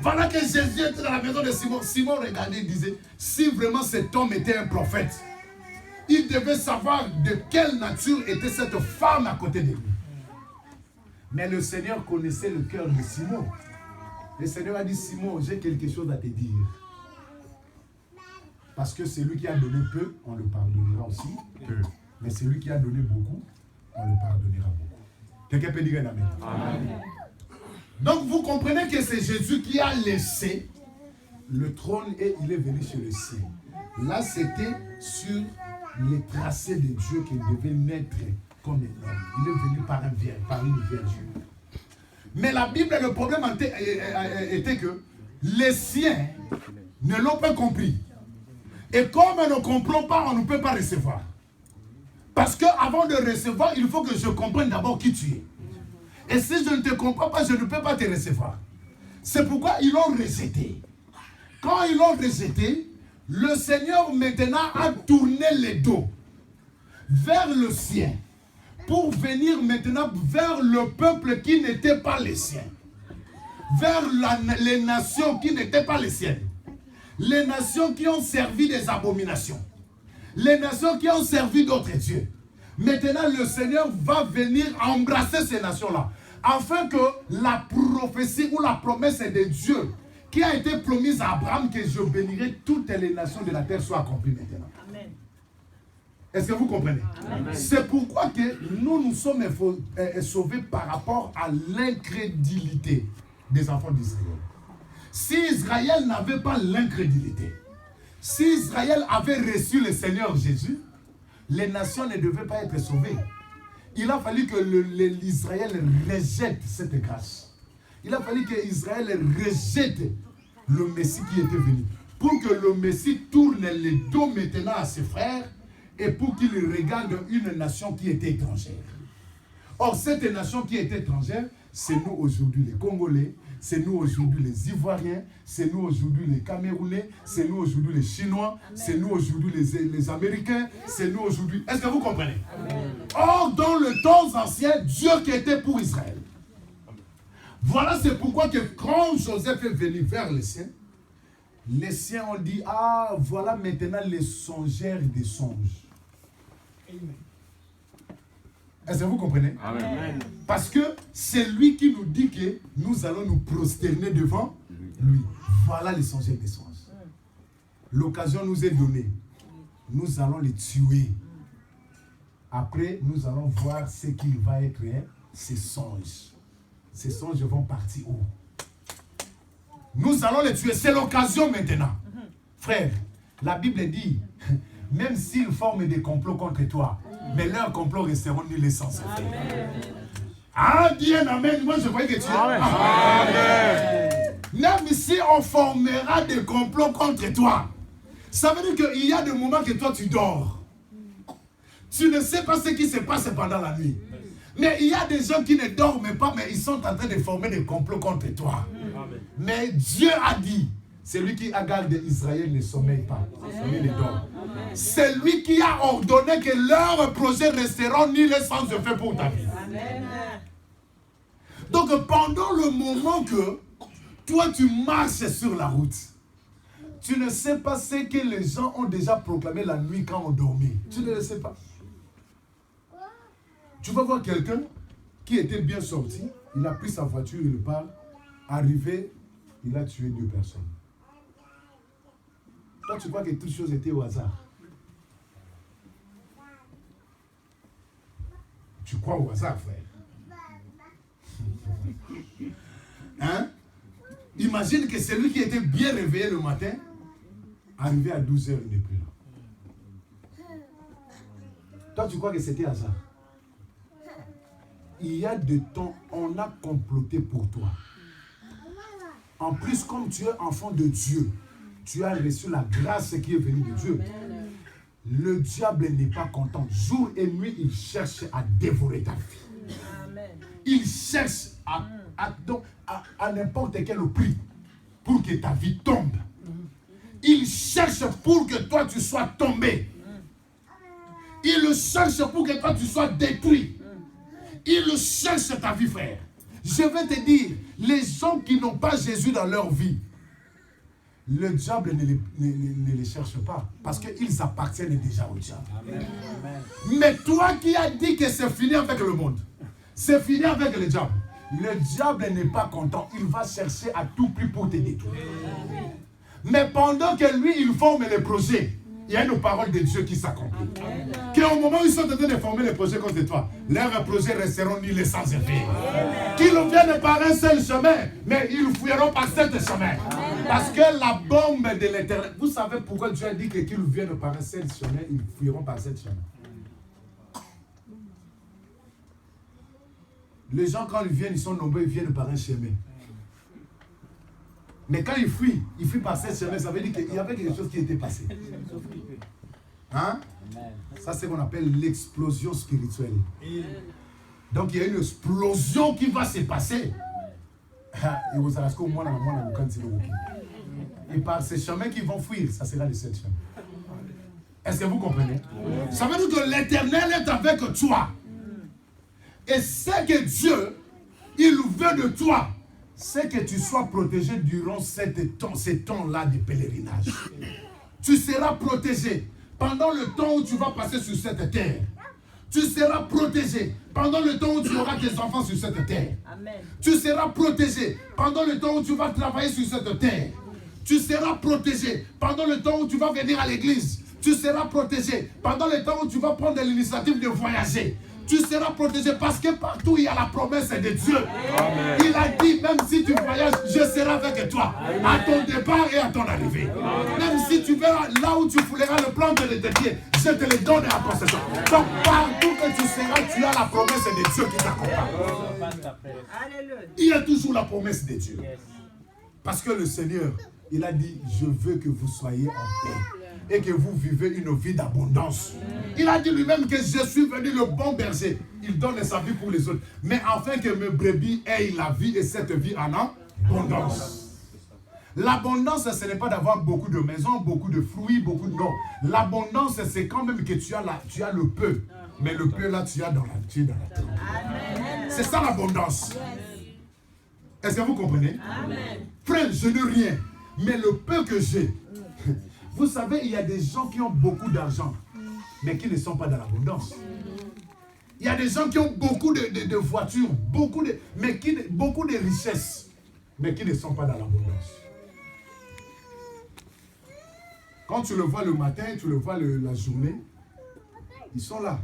Voilà que Jésus était dans la maison de Simon. Simon regardait et disait, si vraiment cet homme était un prophète, il devait savoir de quelle nature était cette femme à côté de lui. Mais le Seigneur connaissait le cœur de Simon. Le Seigneur a dit, Simon, j'ai quelque chose à te dire. Parce que celui qui a donné peu, on le pardonnera aussi peu. Mais celui qui a donné beaucoup, on le pardonnera beaucoup. Quelqu'un peut dire un amen. Amen. Donc vous comprenez que c'est Jésus qui a laissé le trône et il est venu sur le ciel. Là, c'était sur les tracés de Dieu qu'il devait naître comme un homme. Il est venu par une vierge. Mais la Bible, le problème était que les siens ne l'ont pas compris. Et comme on ne comprend pas, on ne peut pas recevoir. Parce qu'avant de recevoir, il faut que je comprenne d'abord qui tu es. Et si je ne te comprends pas, je ne peux pas te recevoir. C'est pourquoi ils l'ont rejeté. Quand ils l'ont rejeté, le Seigneur maintenant a tourné les dos vers le sien pour venir maintenant vers le peuple qui n'était pas les siens. Vers les nations qui n'étaient pas les siennes. Les nations qui ont servi des abominations. Les nations qui ont servi d'autres dieux. Maintenant, le Seigneur va venir embrasser ces nations-là. Afin que la prophétie ou la promesse de Dieu qui a été promise à Abraham que je bénirai toutes les nations de la terre soit accomplie maintenant. Amen. Est-ce que vous comprenez? C'est pourquoi que nous sommes sauvés par rapport à l'incrédulité des enfants d'Israël. Si Israël n'avait pas l'incrédulité, si Israël avait reçu le Seigneur Jésus, les nations ne devaient pas être sauvées. Il a fallu que l'Israël rejette cette grâce. Il a fallu que Israël rejette le Messie qui était venu. Pour que le Messie tourne les dos maintenant à ses frères et pour qu'il regarde une nation qui était étrangère. Or, cette nation qui est étrangère, c'est nous aujourd'hui les Congolais, c'est nous aujourd'hui les Ivoiriens, c'est nous aujourd'hui les Camerounais, c'est nous aujourd'hui les Chinois, c'est nous aujourd'hui les Américains, c'est nous aujourd'hui... Est-ce que vous comprenez? Amen. Or, dans le temps ancien, Dieu qui était pour Israël. Voilà, c'est pourquoi que quand Joseph est venu vers les siens ont dit, ah, voilà maintenant les songeurs des songes. Amen. Est-ce que vous comprenez? Amen. Parce que c'est lui qui nous dit que nous allons nous prosterner devant lui. Voilà les songeurs des songes. L'occasion nous est donnée. Nous allons les tuer. Après, nous allons voir ce qu'il va être, ces songes. Ces songes vont partir où? Nous allons les tuer. C'est l'occasion maintenant. Frère, la Bible dit, même s'ils forment des complots contre toi, mais leurs complots resteront nuls et sans effet. Ah, dis un amen. Moi, je croyais que tu es. Amen. Amen. Même si on formera des complots contre toi, ça veut dire qu'il y a des moments que toi, tu dors. Tu ne sais pas ce qui se passe pendant la nuit. Mais il y a des gens qui ne dorment pas, mais ils sont en train de former des complots contre toi. Mais Dieu a dit, celui qui garde Israël ne sommeille pas, il ne dort. C'est lui qui a ordonné que leurs projets resteront ni les sans effet pour ta vie. Donc pendant le moment que toi tu marches sur la route, tu ne sais pas ce que les gens ont déjà proclamé la nuit quand on dormait. Tu ne le sais pas. Tu vas voir quelqu'un qui était bien sorti, il a pris sa voiture, il part, arrivé, il a tué 2 personnes. Toi, tu crois que toutes choses étaient au hasard. Tu crois au hasard, frère. Hein? Imagine que celui qui était bien réveillé le matin, arrivé à 12 h, il n'est plus là. Toi, tu crois que c'était hasard. Il y a des temps, on a comploté pour toi. En plus, comme tu es enfant de Dieu, tu as reçu la grâce qui est venue de Dieu. Le diable n'est pas content. Jour et nuit, il cherche à dévorer ta vie. Il cherche à n'importe quel prix pour que ta vie tombe. Il cherche pour que toi tu sois tombé. Il cherche pour que toi tu sois détruit. Il cherche ta vie, frère. Je vais te dire, les gens qui n'ont pas Jésus dans leur vie, le diable ne les cherche pas. Parce qu'ils appartiennent déjà au diable. Amen. Mais toi qui as dit que c'est fini avec le monde, c'est fini avec le diable n'est pas content. Il va chercher à tout prix pour te détruire. Mais pendant que lui, il forme les projets, il y a une parole de Dieu qui s'accomplit. Qu'au moment où ils sont en train de former les projets contre toi, leurs projets resteront nuls sans effet. Qu'ils viennent par un seul chemin, mais ils fuiront par 7 chemins. Parce que la bombe de l'éternel. Vous savez pourquoi Dieu a dit que qu'ils viennent par un seul chemin, ils fuiront par 7 chemins. Les gens, quand ils viennent, ils sont nombreux, ils viennent par un chemin. Mais quand ils fuient par 7 chemins, ça veut dire qu'il y avait quelque chose qui était passé. Hein? Ça, c'est ce qu'on appelle l'explosion spirituelle. Donc, il y a une explosion qui va se passer. Et par ces chemins qui vont fuir, ça sera les 7 chemins. Est-ce que vous comprenez? Ça veut dire que l'Éternel est avec toi. Et c'est que Dieu, il veut de toi, c'est que tu sois protégé durant ces temps-là de pèlerinage. Tu seras protégé pendant le temps où tu vas passer sur cette terre. Tu seras protégé pendant le temps où tu auras tes enfants sur cette terre. Amen. Tu seras protégé pendant le temps où tu vas travailler sur cette terre. Tu seras protégé pendant le temps où tu vas venir à l'église. Tu seras protégé pendant le temps où tu vas prendre l'initiative de voyager. Tu seras protégé parce que partout il y a la promesse de Dieu. Amen. Il a dit, même si tu voyages, je serai avec toi. Amen. À ton départ et à ton arrivée. Amen. Même si tu verras là où tu fouleras le plan de l'éternité, je te le donne à possession. Donc partout que tu seras, tu as la promesse de Dieu qui t'accompagne. Il y a toujours la promesse de Dieu. Parce que le Seigneur, il a dit, je veux que vous soyez en paix et que vous vivez une vie d'abondance. Il a dit lui-même que je suis venu le bon berger. Il donne sa vie pour les autres. Mais afin que mes brebis aient la vie et cette vie en abondance. L'abondance, ce n'est pas d'avoir beaucoup de maisons, beaucoup de fruits, beaucoup de... Non. L'abondance, c'est quand même que tu as le peu. Mais le peu là, tu as dans la terre. C'est ça l'abondance. Est-ce que vous comprenez? Amen. Frère, je n'ai rien. Mais le peu que j'ai... Vous savez, il y a des gens qui ont beaucoup d'argent, mais qui ne sont pas dans l'abondance. Il y a des gens qui ont beaucoup de voitures, beaucoup de richesses, mais qui ne sont pas dans l'abondance. Quand tu le vois le matin, tu le vois la journée, ils sont là.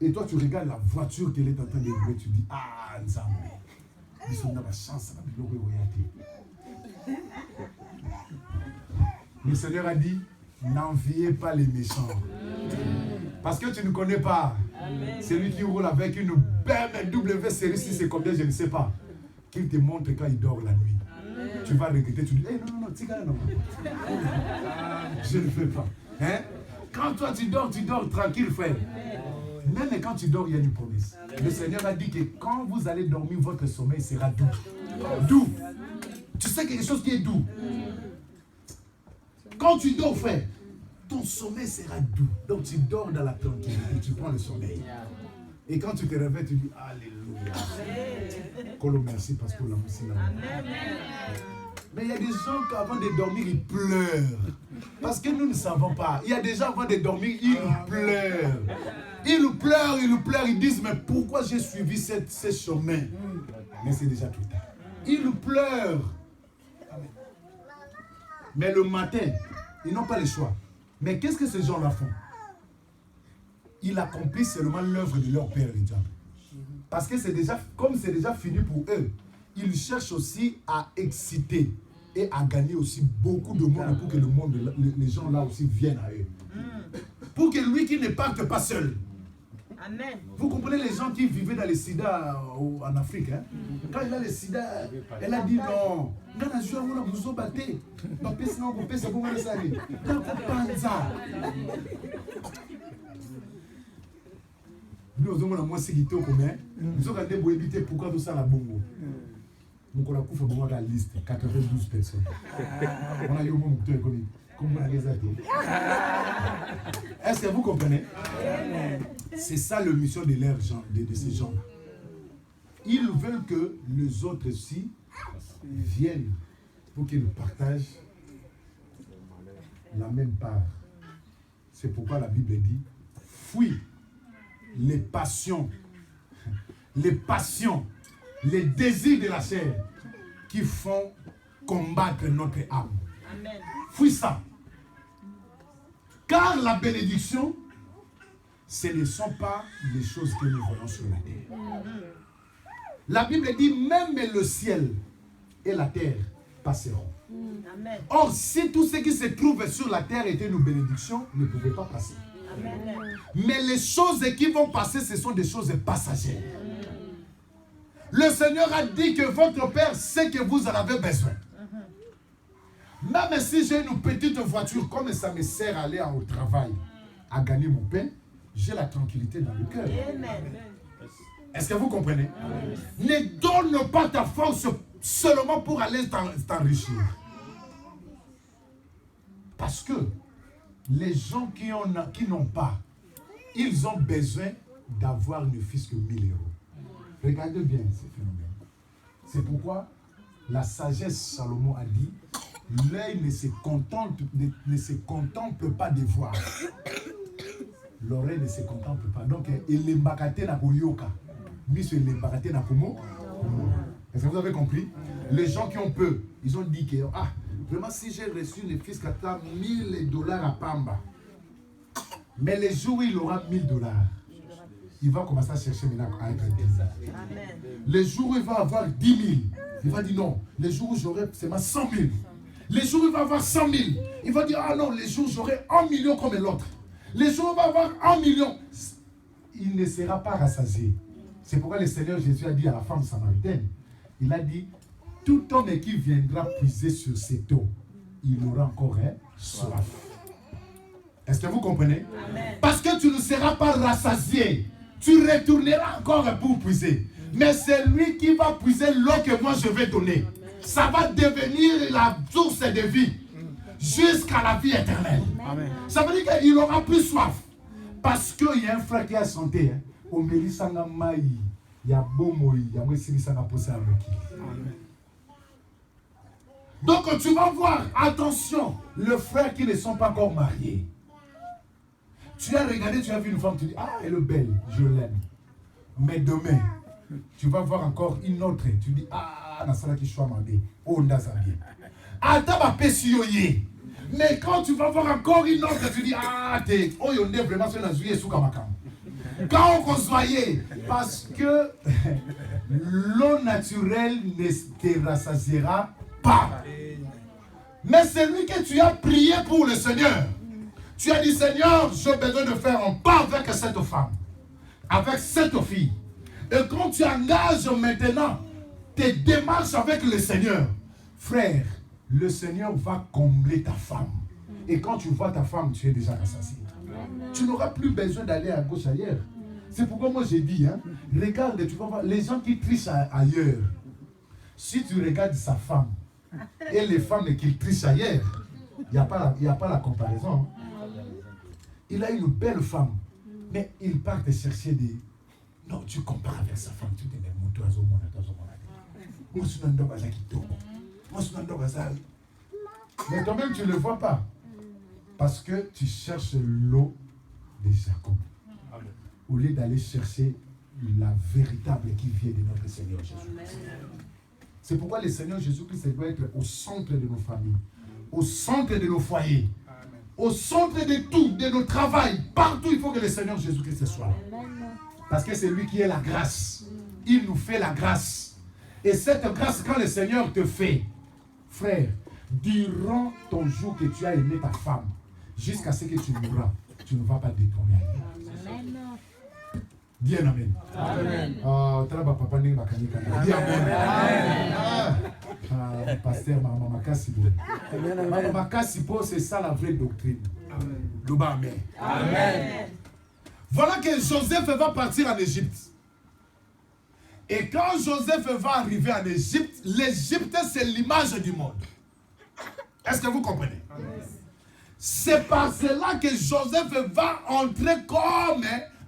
Et toi, tu regardes la voiture qu'elle est en train de rouler, tu dis, ah, Nzambe, ils sont dans la chance, dans la royauté. Le Seigneur a dit, n'enviez pas les méchants. Parce que tu ne connais pas. Celui qui roule avec une BMW série 6, c'est combien, je ne sais pas. Qu'il te montre quand il dort la nuit. Tu vas regretter, tu dis, hey, non, tigara, non. Je ne fais pas. Hein? Quand toi tu dors tranquille, frère. Même quand tu dors, il y a une promesse. Le Seigneur a dit que quand vous allez dormir, votre sommeil sera doux. Doux. Tu sais quelque chose qui est doux. Quand tu dors, frère, ton sommeil sera doux. Donc tu dors dans la tranquillité, tu prends le sommeil. Et quand tu te réveilles, tu dis Alléluia. Colo, merci parce que la musique. Mais il y a des gens qui avant de dormir, ils pleurent. Parce que nous ne savons pas. Il y a des gens avant de dormir, ils pleurent. Ils pleurent, ils disent, mais pourquoi j'ai suivi ce chemin? Mais c'est déjà trop tard. Ils pleurent. Mais le matin, ils n'ont pas le choix. Mais qu'est-ce que ces gens-là font? Ils accomplissent seulement l'œuvre de leur père, le diable. Parce que c'est déjà, comme c'est déjà fini pour eux, ils cherchent aussi à exciter et à gagner aussi beaucoup de monde pour que le monde, les gens là aussi viennent à eux. Pour que lui qui ne parte pas seul. Amen. Vous comprenez les gens qui vivaient dans les sida en Afrique, hein? Quand il a le sida, elle a dit non. Nous avons moins sécurité au commun. Nous avons éviter pourquoi tout ça la bongo. Nous avons fait la liste 92 personnes. On a eu au moins économique. Comment on a les athées? Est-ce que vous comprenez? C'est ça le mission de ces gens-là. Ils veulent que les autres aussi viennent pour qu'ils partagent la même part. C'est pourquoi la Bible dit fuis les passions, les désirs de la chair qui font combattre notre âme. Amen. Fuis ça. Car la bénédiction, ce ne sont pas les choses que nous voyons sur la terre. La Bible dit même le ciel et la terre passeront. Amen. Or, si tout ce qui se trouve sur la terre était une bénédiction, ne pouvait pas passer. Amen. Mais les choses qui vont passer, ce sont des choses passagères. Le Seigneur a dit que votre Père sait que vous en avez besoin. Même si j'ai une petite voiture, comme ça me sert à aller au travail, à gagner mon pain, j'ai la tranquillité dans le cœur. Est-ce que vous comprenez? Ne donne pas ta force seulement pour aller t'enrichir. Parce que les gens qui n'ont pas, ils ont besoin d'avoir ne fût-ce que 1000 euros. Regardez bien ce phénomène. C'est pourquoi la sagesse Salomon a dit, l'œil ne se contemple pas de voir. L'oreille ne se contemple pas. Donc, il est mbakate na koyoka. Est-ce que vous avez compris? Les gens qui ont peu, ils ont dit que vraiment si j'ai reçu le fils qui a $1000 à Pamba, mais les jours où il aura $1000, il va commencer à chercher maintenant à être bizarre. Les jours où il va avoir 10 000, il va dire non. Les jours où j'aurai seulement 100 000. Les jours où il va avoir 100 000, il va dire ah non, les jours où j'aurai 1 million comme l'autre. Les jours où il va avoir 1 million, il ne sera pas rassasié. C'est pourquoi le Seigneur Jésus a dit à la femme samaritaine, il a dit, tout homme qui viendra puiser sur cette eau, il aura encore soif. Est-ce que vous comprenez? Amen. Parce que tu ne seras pas rassasié. Tu retourneras encore pour puiser. Mais c'est lui qui va puiser l'eau que moi je vais donner. Ça va devenir la source de vie jusqu'à la vie éternelle. Amen. Ça veut dire qu'il aura plus soif. Parce qu'il y a un frère qui a chanté. Au Mélisanga Maï, il y a Bomoï, il y a Messilisanga Posa Amoki. Donc tu vas voir, attention, les frères qui ne sont pas encore mariés. Tu as regardé, tu as vu une femme, tu dis, ah, elle est belle, je l'aime. Mais demain, tu vas voir encore une autre, tu dis, ah, Nasala qui choisit ma vie, oh, Ndazabie. Attends, ma pessioye. Mais quand tu vas voir encore une autre, tu dis, ah, t'es, oh, on est vraiment sur la juillet sous Kamakam. Quand on consoyait, parce que l'eau naturelle ne te rassasiera pas. Mais celui que tu as prié pour le Seigneur, tu as dit Seigneur, j'ai besoin de faire un pas avec cette femme, avec cette fille. Et quand tu engages maintenant tes démarches avec le Seigneur, frère, le Seigneur va combler ta femme. Et quand tu vois ta femme, tu es déjà rassasié. Tu n'auras plus besoin d'aller à gauche ailleurs. C'est pourquoi moi j'ai dit, hein, regarde, tu vas voir, les gens qui trichent ailleurs, si tu regardes sa femme et les femmes qui trichent ailleurs, il n'y a pas la comparaison. Il a une belle femme, mais il part te chercher des... Non, tu compares avec sa femme, tu te dis, moi, je suis un homme mais toi-même, tu ne le vois pas. Parce que tu cherches l'eau de Jacob. Au lieu d'aller chercher la véritable qui vient de notre Seigneur Jésus-Christ. C'est pourquoi le Seigneur Jésus-Christ doit être au centre de nos familles, au centre de nos foyers, au centre de tout, de nos travails. Partout, il faut que le Seigneur Jésus-Christ soit là. Parce que c'est lui qui est la grâce. Il nous fait la grâce. Et cette grâce, quand le Seigneur te fait, frère, durant ton jour que tu as aimé ta femme, jusqu'à ce que tu mourras, tu ne vas pas détourner. Dis un amen. Amen. Dis amen. Pasteur Maman Kassibo. Maman Kassibo, c'est ça la vraie doctrine. Amen. Amen. Voilà que Joseph va partir en Égypte. Et quand Joseph va arriver en Égypte, l'Égypte c'est l'image du monde. Est-ce que vous comprenez? C'est par cela que Joseph va entrer comme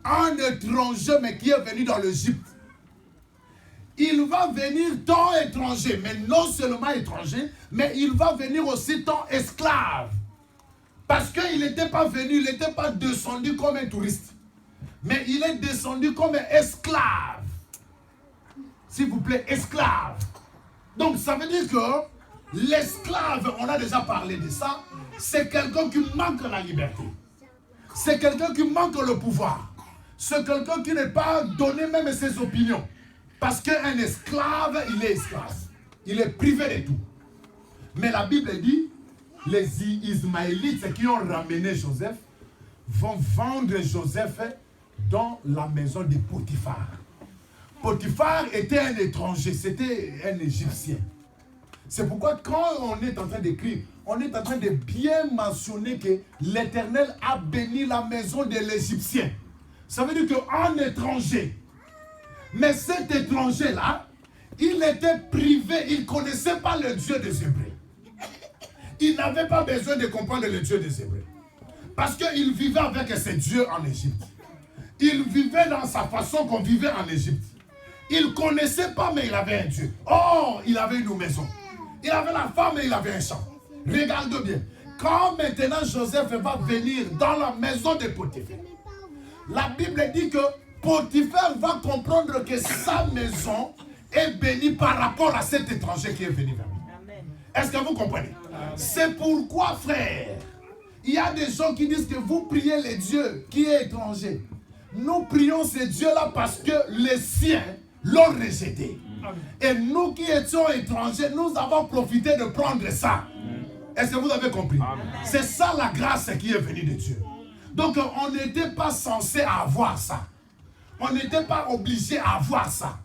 un étranger, mais qui est venu dans l'Égypte. Il va venir tant étranger, mais non seulement étranger, mais il va venir aussi tant esclave. Parce qu'il n'était pas venu, il n'était pas descendu comme un touriste, mais il est descendu comme un esclave. S'il vous plaît, esclave. Donc ça veut dire que l'esclave, on a déjà parlé de ça, c'est quelqu'un qui manque la liberté. C'est quelqu'un qui manque le pouvoir. C'est quelqu'un qui n'est pas donné même ses opinions. Parce qu'un esclave, il est esclave. Il est privé de tout. Mais la Bible dit, les Ismaélites qui ont ramené Joseph vont vendre Joseph dans la maison de Potiphar. Potiphar était un étranger, c'était un Égyptien. C'est pourquoi quand on est en train d'écrire, on est en train de bien mentionner que l'Éternel a béni la maison de l'Égyptien. Ça veut dire qu'un étranger, mais cet étranger-là, il était privé, il ne connaissait pas le Dieu des Hébreux. Il n'avait pas besoin de comprendre le Dieu des Hébreux. Parce qu'il vivait avec ses dieux en Égypte. Il vivait dans sa façon qu'on vivait en Égypte. Il ne connaissait pas, mais il avait un Dieu. Oh, il avait une maison. Il avait la femme et il avait un champ. Regarde bien. Quand maintenant Joseph va venir dans la maison de Potiphar, la Bible dit que Potiphar va comprendre que sa maison est bénie par rapport à cet étranger qui est venu vers lui. Est-ce que vous comprenez? C'est pourquoi, frère, il y a des gens qui disent que vous priez les dieux qui est étranger. Nous prions ces dieux-là parce que les siens l'ont rejeté. Et nous qui étions étrangers, nous avons profité de prendre ça. Est-ce que vous avez compris? C'est ça la grâce qui est venue de Dieu. Donc on n'était pas censé avoir ça. On n'était pas obligé à avoir ça.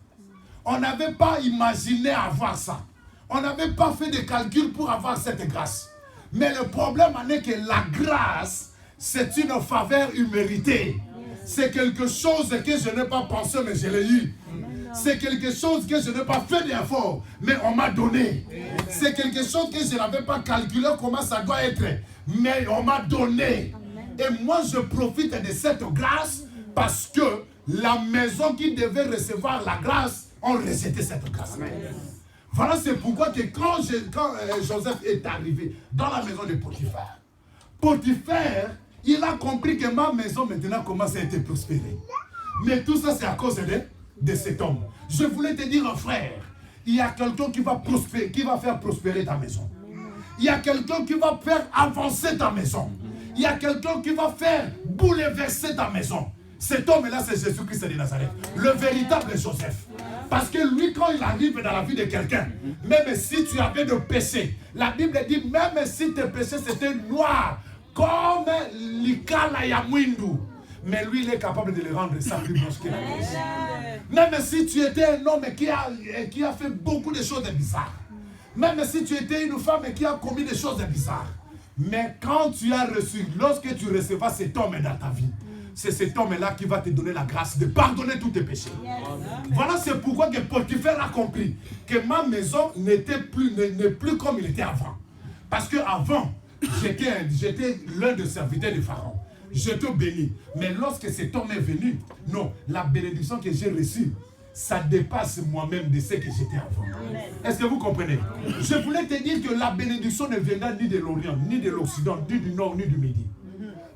On n'avait pas imaginé avoir ça. On n'avait pas fait de calcul pour avoir cette grâce. Mais le problème est que la grâce, c'est une faveur imméritée. C'est quelque chose que je n'ai pas pensé, mais je l'ai eu. C'est quelque chose que je n'ai pas fait d'effort, mais on m'a donné. C'est quelque chose que je n'avais pas calculé comment ça doit être, mais on m'a donné. Et moi, je profite de cette grâce parce que la maison qui devait recevoir la grâce ont rejeté cette grâce. Voilà, c'est pourquoi que quand Joseph est arrivé dans la maison de Potiphar, Potiphar, il a compris que ma maison maintenant commence à être prospérée. Mais tout ça, c'est à cause de cet homme. Je voulais te dire, frère, il y a quelqu'un qui va prospérer, qui va faire prospérer ta maison. Il y a quelqu'un qui va faire avancer ta maison. Il y a quelqu'un qui va faire bouleverser ta maison. Cet homme-là, c'est Jésus-Christ de Nazareth, le véritable Joseph. Parce que lui, quand il arrive dans la vie de quelqu'un, même si tu avais de péché, la Bible dit, même si tes péchés c'était noir, comme l'ikala ya mwindu, mais lui, il est capable de le rendre ça plus blanche que la neige. Même si tu étais un homme qui a fait beaucoup de choses bizarres, même si tu étais une femme qui a commis des choses bizarres, mais quand tu as reçu, lorsque tu recevras cet homme dans ta vie, c'est cet homme-là qui va te donner la grâce de pardonner tous tes péchés. Voilà, c'est pourquoi que Potiphar a compris que ma maison n'est plus comme il était avant. Parce qu'avant, j'étais l'un des serviteurs de Pharaon. J'étais béni. Mais lorsque cet homme est venu, non, la bénédiction que j'ai reçue, ça dépasse moi-même de ce que j'étais avant. Est-ce que vous comprenez? Je voulais te dire que la bénédiction ne viendra ni de l'Orient, ni de l'Occident, ni du Nord, ni du Midi.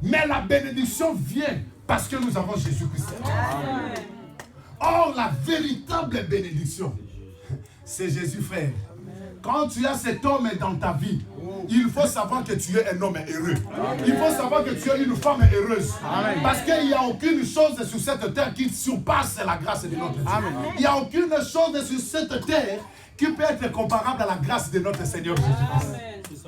Mais la bénédiction vient parce que nous avons Jésus-Christ. Or, la véritable bénédiction, c'est Jésus, frère. Quand tu as cet homme dans ta vie, il faut savoir que tu es un homme heureux. Il faut savoir que tu es une femme heureuse. Parce qu'il n'y a aucune chose sur cette terre qui surpasse la grâce de notre Dieu. Il n'y a aucune chose sur cette terre qui peut être comparable à la grâce de notre Seigneur Jésus-Christ.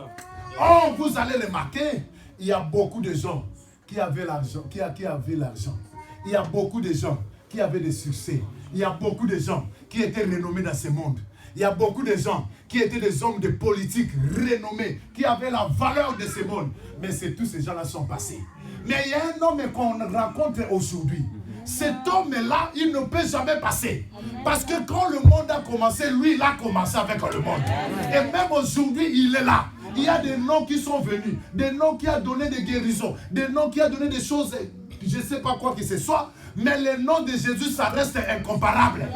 Oh, vous allez remarquer, il y a beaucoup de gens qui avaient l'argent, qui avaient l'argent. Il y a beaucoup de gens qui avaient des succès. Il y a beaucoup de gens qui étaient renommés dans ce monde. Il y a beaucoup de gens qui étaient des hommes de politique renommés, qui avaient la valeur de ce monde. Mais tous ces gens-là sont passés. Mais il y a un homme qu'on rencontre aujourd'hui. Cet homme-là, il ne peut jamais passer. Parce que quand le monde a commencé, lui, il a commencé avec le monde. Et même aujourd'hui, il est là. Il y a des noms qui sont venus, des noms qui ont donné des guérisons, des noms qui ont donné des choses, je ne sais pas quoi que ce soit. Mais le nom de Jésus, ça reste incomparable.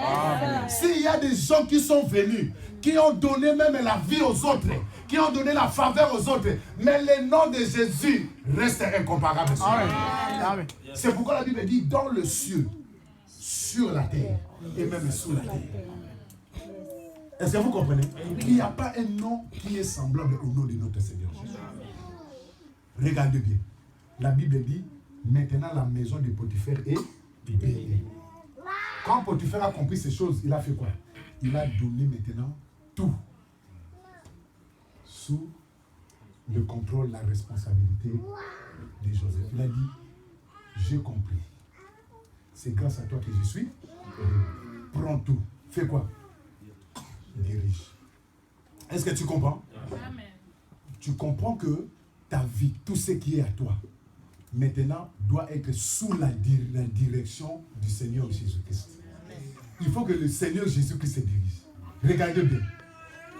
S'il y a des gens qui sont venus, qui ont donné même la vie aux autres, qui ont donné la faveur aux autres, mais le nom de Jésus reste incomparable. C'est pourquoi la Bible dit dans le ciel, sur la terre et même sous la terre. Est-ce que vous comprenez? Il n'y a pas un nom qui est semblable au nom de notre Seigneur Jésus. Regardez bien. La Bible dit maintenant la maison de Potiphar est bénie. Quand Potiphar a compris ces choses, il a fait quoi? Il a donné maintenant tout sous le contrôle, la responsabilité de Joseph. Il a dit, j'ai compris. C'est grâce à toi que je suis. Prends tout. Fais quoi? Dirige. Est-ce que tu comprends? Amen. Tu comprends que ta vie, tout ce qui est à toi, maintenant doit être sous la direction du Seigneur Jésus-Christ. Il faut que le Seigneur Jésus-Christ se dirige. Regardez bien.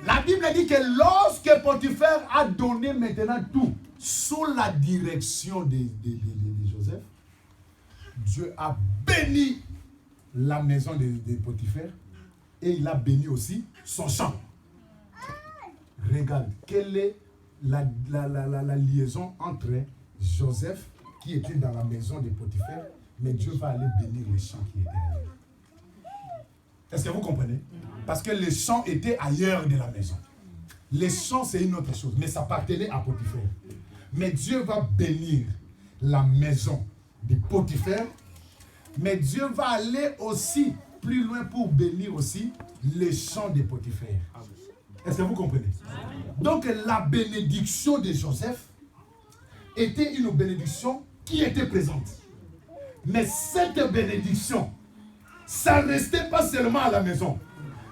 La Bible dit que lorsque Potiphar a donné maintenant tout sous la direction de Joseph, Dieu a béni la maison de Potiphar et il a béni aussi son champ. Regarde, quelle est la liaison entre Joseph qui était dans la maison de Potiphar, mais Dieu va aller bénir les champs qui étaient ailleurs. Est-ce que vous comprenez? Parce que les champs étaient ailleurs de la maison. Les champs, c'est une autre chose, mais ça appartenait à Potiphar. Mais Dieu va bénir la maison de Potiphar, mais Dieu va aller aussi plus loin pour bénir aussi les champs de Potiphar. Est-ce que vous comprenez? Donc la bénédiction de Joseph était une bénédiction qui était présente. Mais cette bénédiction, ça ne restait pas seulement à la maison.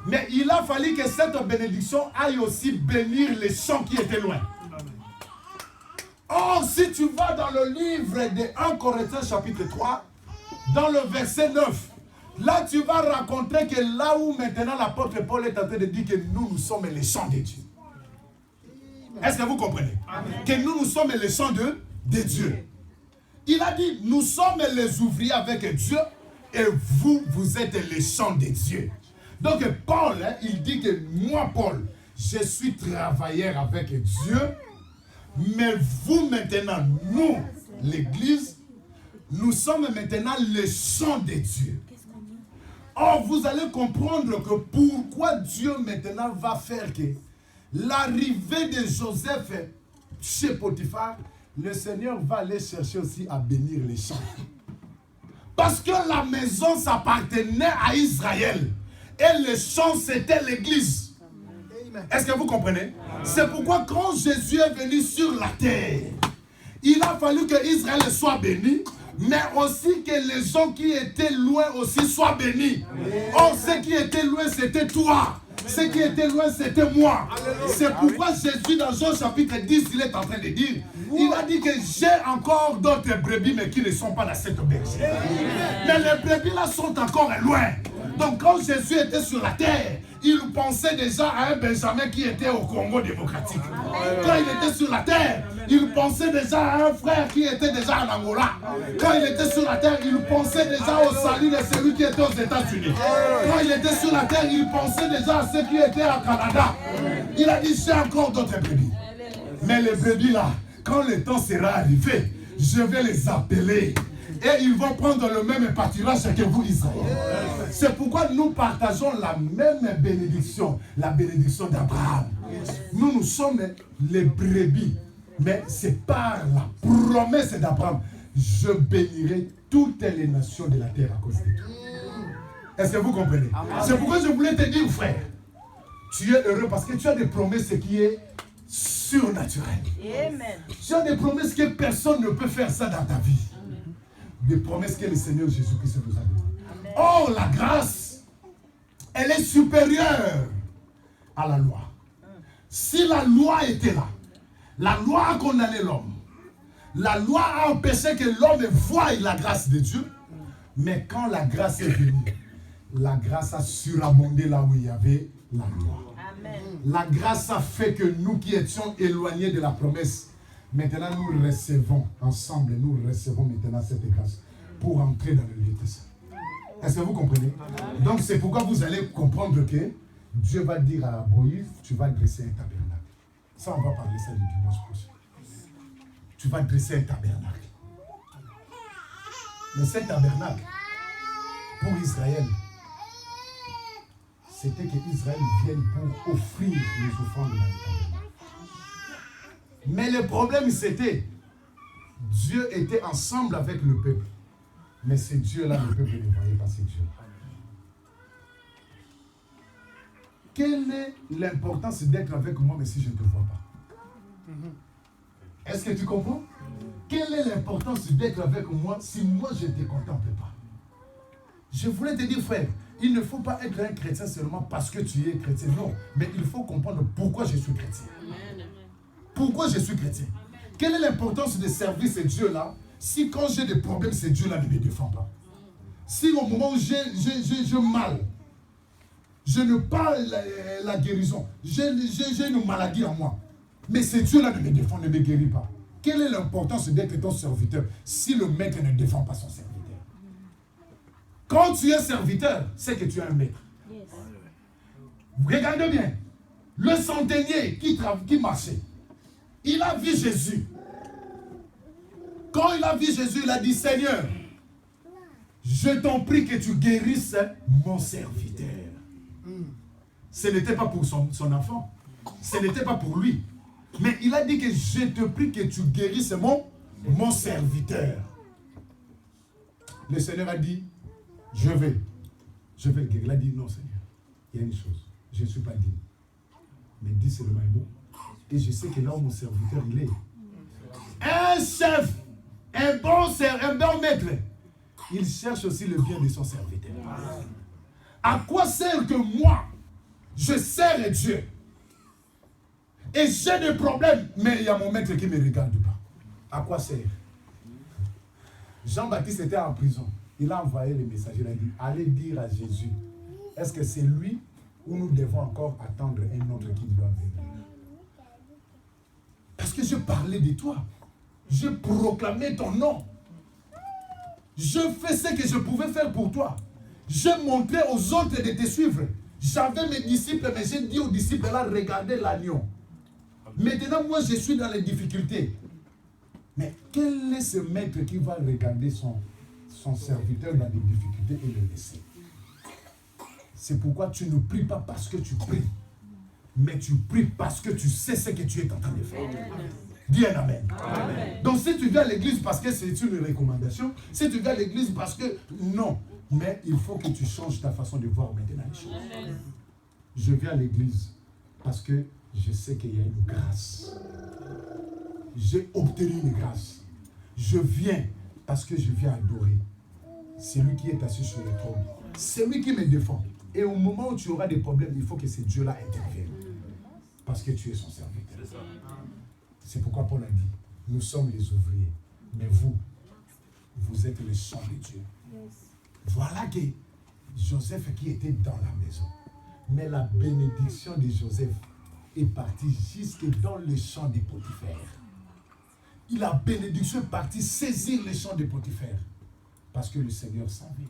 Mais il a fallu que cette bénédiction aille aussi bénir les champs qui étaient loin. Or, si tu vas dans le livre de 1 Corinthiens chapitre 3, dans le verset 9, là tu vas raconter que là où maintenant l'apôtre Paul est en train de dire que nous sommes les champs de Dieu. Est-ce que vous comprenez? Amen. Que nous sommes les champs de Dieu. Il a dit, nous sommes les ouvriers avec Dieu et vous êtes les champs de Dieu. Donc Paul, il dit que moi Paul, je suis travailleur avec Dieu, mais vous maintenant, nous, l'église, nous sommes maintenant les champs de Dieu. Or, vous allez comprendre que pourquoi Dieu maintenant va faire que l'arrivée de Joseph chez Potiphar, le Seigneur va aller chercher aussi à bénir les champs. Parce que la maison s'appartenait à Israël. Et les champs, c'était l'église. Est-ce que vous comprenez? C'est pourquoi quand Jésus est venu sur la terre, il a fallu que Israël soit béni, mais aussi que les gens qui étaient loin aussi soient bénis. Or, ceux qui étaient loin, c'était toi. Ce qui était loin, c'était moi. C'est pourquoi Jésus, dans Jean chapitre 10, il est en train de dire, il a dit que j'ai encore d'autres brebis, mais qui ne sont pas dans cette bergère. Mais les brebis là sont encore loin. Donc quand Jésus était sur la terre, il pensait déjà à un Benjamin qui était au Congo démocratique. Quand il était sur la terre, il pensait déjà à un frère qui était déjà en Angola. Quand il était sur la terre, il pensait déjà au salut de celui qui était aux États-Unis. Quand il était sur la terre, il pensait déjà à ceux qui étaient au Canada. Il a dit, j'ai encore d'autres brebis. Mais les brebis là, quand le temps sera arrivé, je vais les appeler. Et ils vont prendre le même pâturage que vous, Israël. C'est pourquoi nous partageons la même bénédiction, la bénédiction d'Abraham. Nous sommes les brebis, mais c'est par la promesse d'Abraham. Je bénirai toutes les nations de la terre à cause de toi. Est-ce que vous comprenez? C'est pourquoi je voulais te dire, frère, tu es heureux parce que tu as des promesses qui est surnaturel. Amen. Tu as des promesses que personne ne peut faire ça dans ta vie. Des promesses que le Seigneur Jésus-Christ nous a données. Or, la grâce, elle est supérieure à la loi. Si la loi était là, la loi a condamné l'homme. La loi a empêché que l'homme voie la grâce de Dieu. Mais quand la grâce est venue, la grâce a surabondé là où il y avait la loi. Amen. La grâce a fait que nous qui étions éloignés de la promesse, maintenant nous recevons ensemble, nous recevons maintenant cette grâce pour entrer dans le lieu de ça. Est-ce que vous comprenez? Donc c'est pourquoi vous allez comprendre que Dieu va dire à Moïse, tu vas dresser un tabernacle. Ça on va parler ça le dimanche prochain. Tu vas dresser un tabernacle. Mais ce tabernacle, pour Israël, c'était que Israël vienne pour offrir les offrandes dans le tabernacle. Mais le problème c'était, Dieu était ensemble avec le peuple. Mais c'est Dieu-là, le peuple ne voyait pas ces Dieu-là. Quelle est l'importance d'être avec moi, mais si je ne te vois pas? Est-ce que tu comprends? Quelle est l'importance d'être avec moi si moi je ne te contemple pas? Je voulais te dire, frère, il ne faut pas être un chrétien seulement parce que tu es chrétien. Non, mais il faut comprendre pourquoi je suis chrétien. Pourquoi je suis chrétien? Quelle est l'importance de servir ce Dieu-là si quand j'ai des problèmes, ce Dieu-là ne me défend pas? Si au moment où j'ai mal, je ne pas la guérison, j'ai une maladie en moi, mais ce Dieu-là ne me défend, ne me guérit pas. Quelle est l'importance d'être ton serviteur si le maître ne défend pas son serviteur? Quand tu es serviteur, c'est que tu es un maître. Yes. Regardez bien, le centenier qui marchait, il a vu Jésus. Quand il a vu Jésus, il a dit, Seigneur, je t'en prie que tu guérisses mon serviteur. Ce n'était pas pour son enfant. Ce n'était pas pour lui. Mais il a dit que je te prie que tu guérisses mon serviteur. Le Seigneur a dit, je vais le guérir. Il a dit, non Seigneur, il y a une chose, je ne suis pas digne. Mais dis seulement un mot. Et je sais que là où mon serviteur il est, un chef, un bon maître, il cherche aussi le bien de son serviteur. À quoi sert que moi, je sers Dieu et j'ai des problèmes, mais il y a mon maître qui ne me regarde pas? À quoi sert? Jean-Baptiste était en prison. Il a envoyé les messagers, il a dit, allez dire à Jésus, est-ce que c'est lui ou nous devons encore attendre un autre qui doit venir? Parce que je parlais de toi. Je proclamais ton nom. Je fais ce que je pouvais faire pour toi. Je montrais aux autres de te suivre. J'avais mes disciples, mais j'ai dit aux disciples, là, regardez l'agneau. Maintenant, moi, je suis dans les difficultés. Mais quel est ce maître qui va regarder son serviteur dans des difficultés et le laisser? C'est pourquoi tu ne pries pas parce que tu pries, mais tu pries parce que tu sais ce que tu es en train de faire. Dis un amen. Amen. Donc si tu viens à l'église parce que c'est une recommandation, si tu viens à l'église parce que non, mais il faut que tu changes ta façon de voir maintenant les choses. Amen. Je viens à l'église parce que je sais qu'il y a une grâce. J'ai obtenu une grâce. Je viens parce que je viens adorer celui qui est assis sur le trône. C'est lui qui me défend. Et au moment où tu auras des problèmes, il faut que ce Dieu-là intervienne. Parce que tu es son serviteur. C'est pourquoi Paul a dit, nous sommes les ouvriers, mais vous êtes les champs de Dieu. Voilà que Joseph qui était dans la maison. Mais la bénédiction de Joseph est partie jusque dans le champ de Potiphar. La bénédiction est partie saisir le champ de Potiphar. Parce que le Seigneur savait,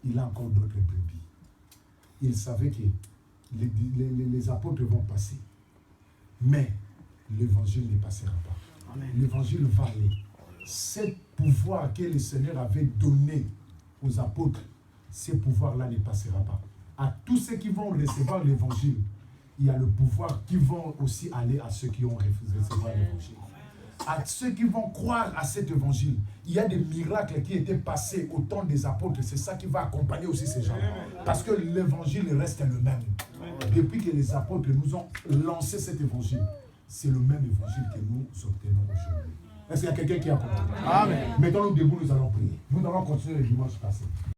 il a encore d'autres brebis. Il savait que les apôtres vont passer. Mais l'évangile ne passera pas. L'évangile va aller. Ce pouvoir que le Seigneur avait donné aux apôtres, ce pouvoir-là ne passera pas. À tous ceux qui vont recevoir l'évangile, il y a le pouvoir qui vont aussi aller à ceux qui ont refusé de recevoir l'évangile. À ceux qui vont croire à cet évangile, il y a des miracles qui étaient passés au temps des apôtres. C'est ça qui va accompagner aussi ces gens. Parce que l'évangile reste le même. Depuis que les apôtres nous ont lancé cet évangile, c'est le même évangile que nous obtenons aujourd'hui. Est-ce qu'il y a quelqu'un qui a compris? Amen. Mettons-nous debout, nous allons prier. Nous allons continuer le dimanche passé.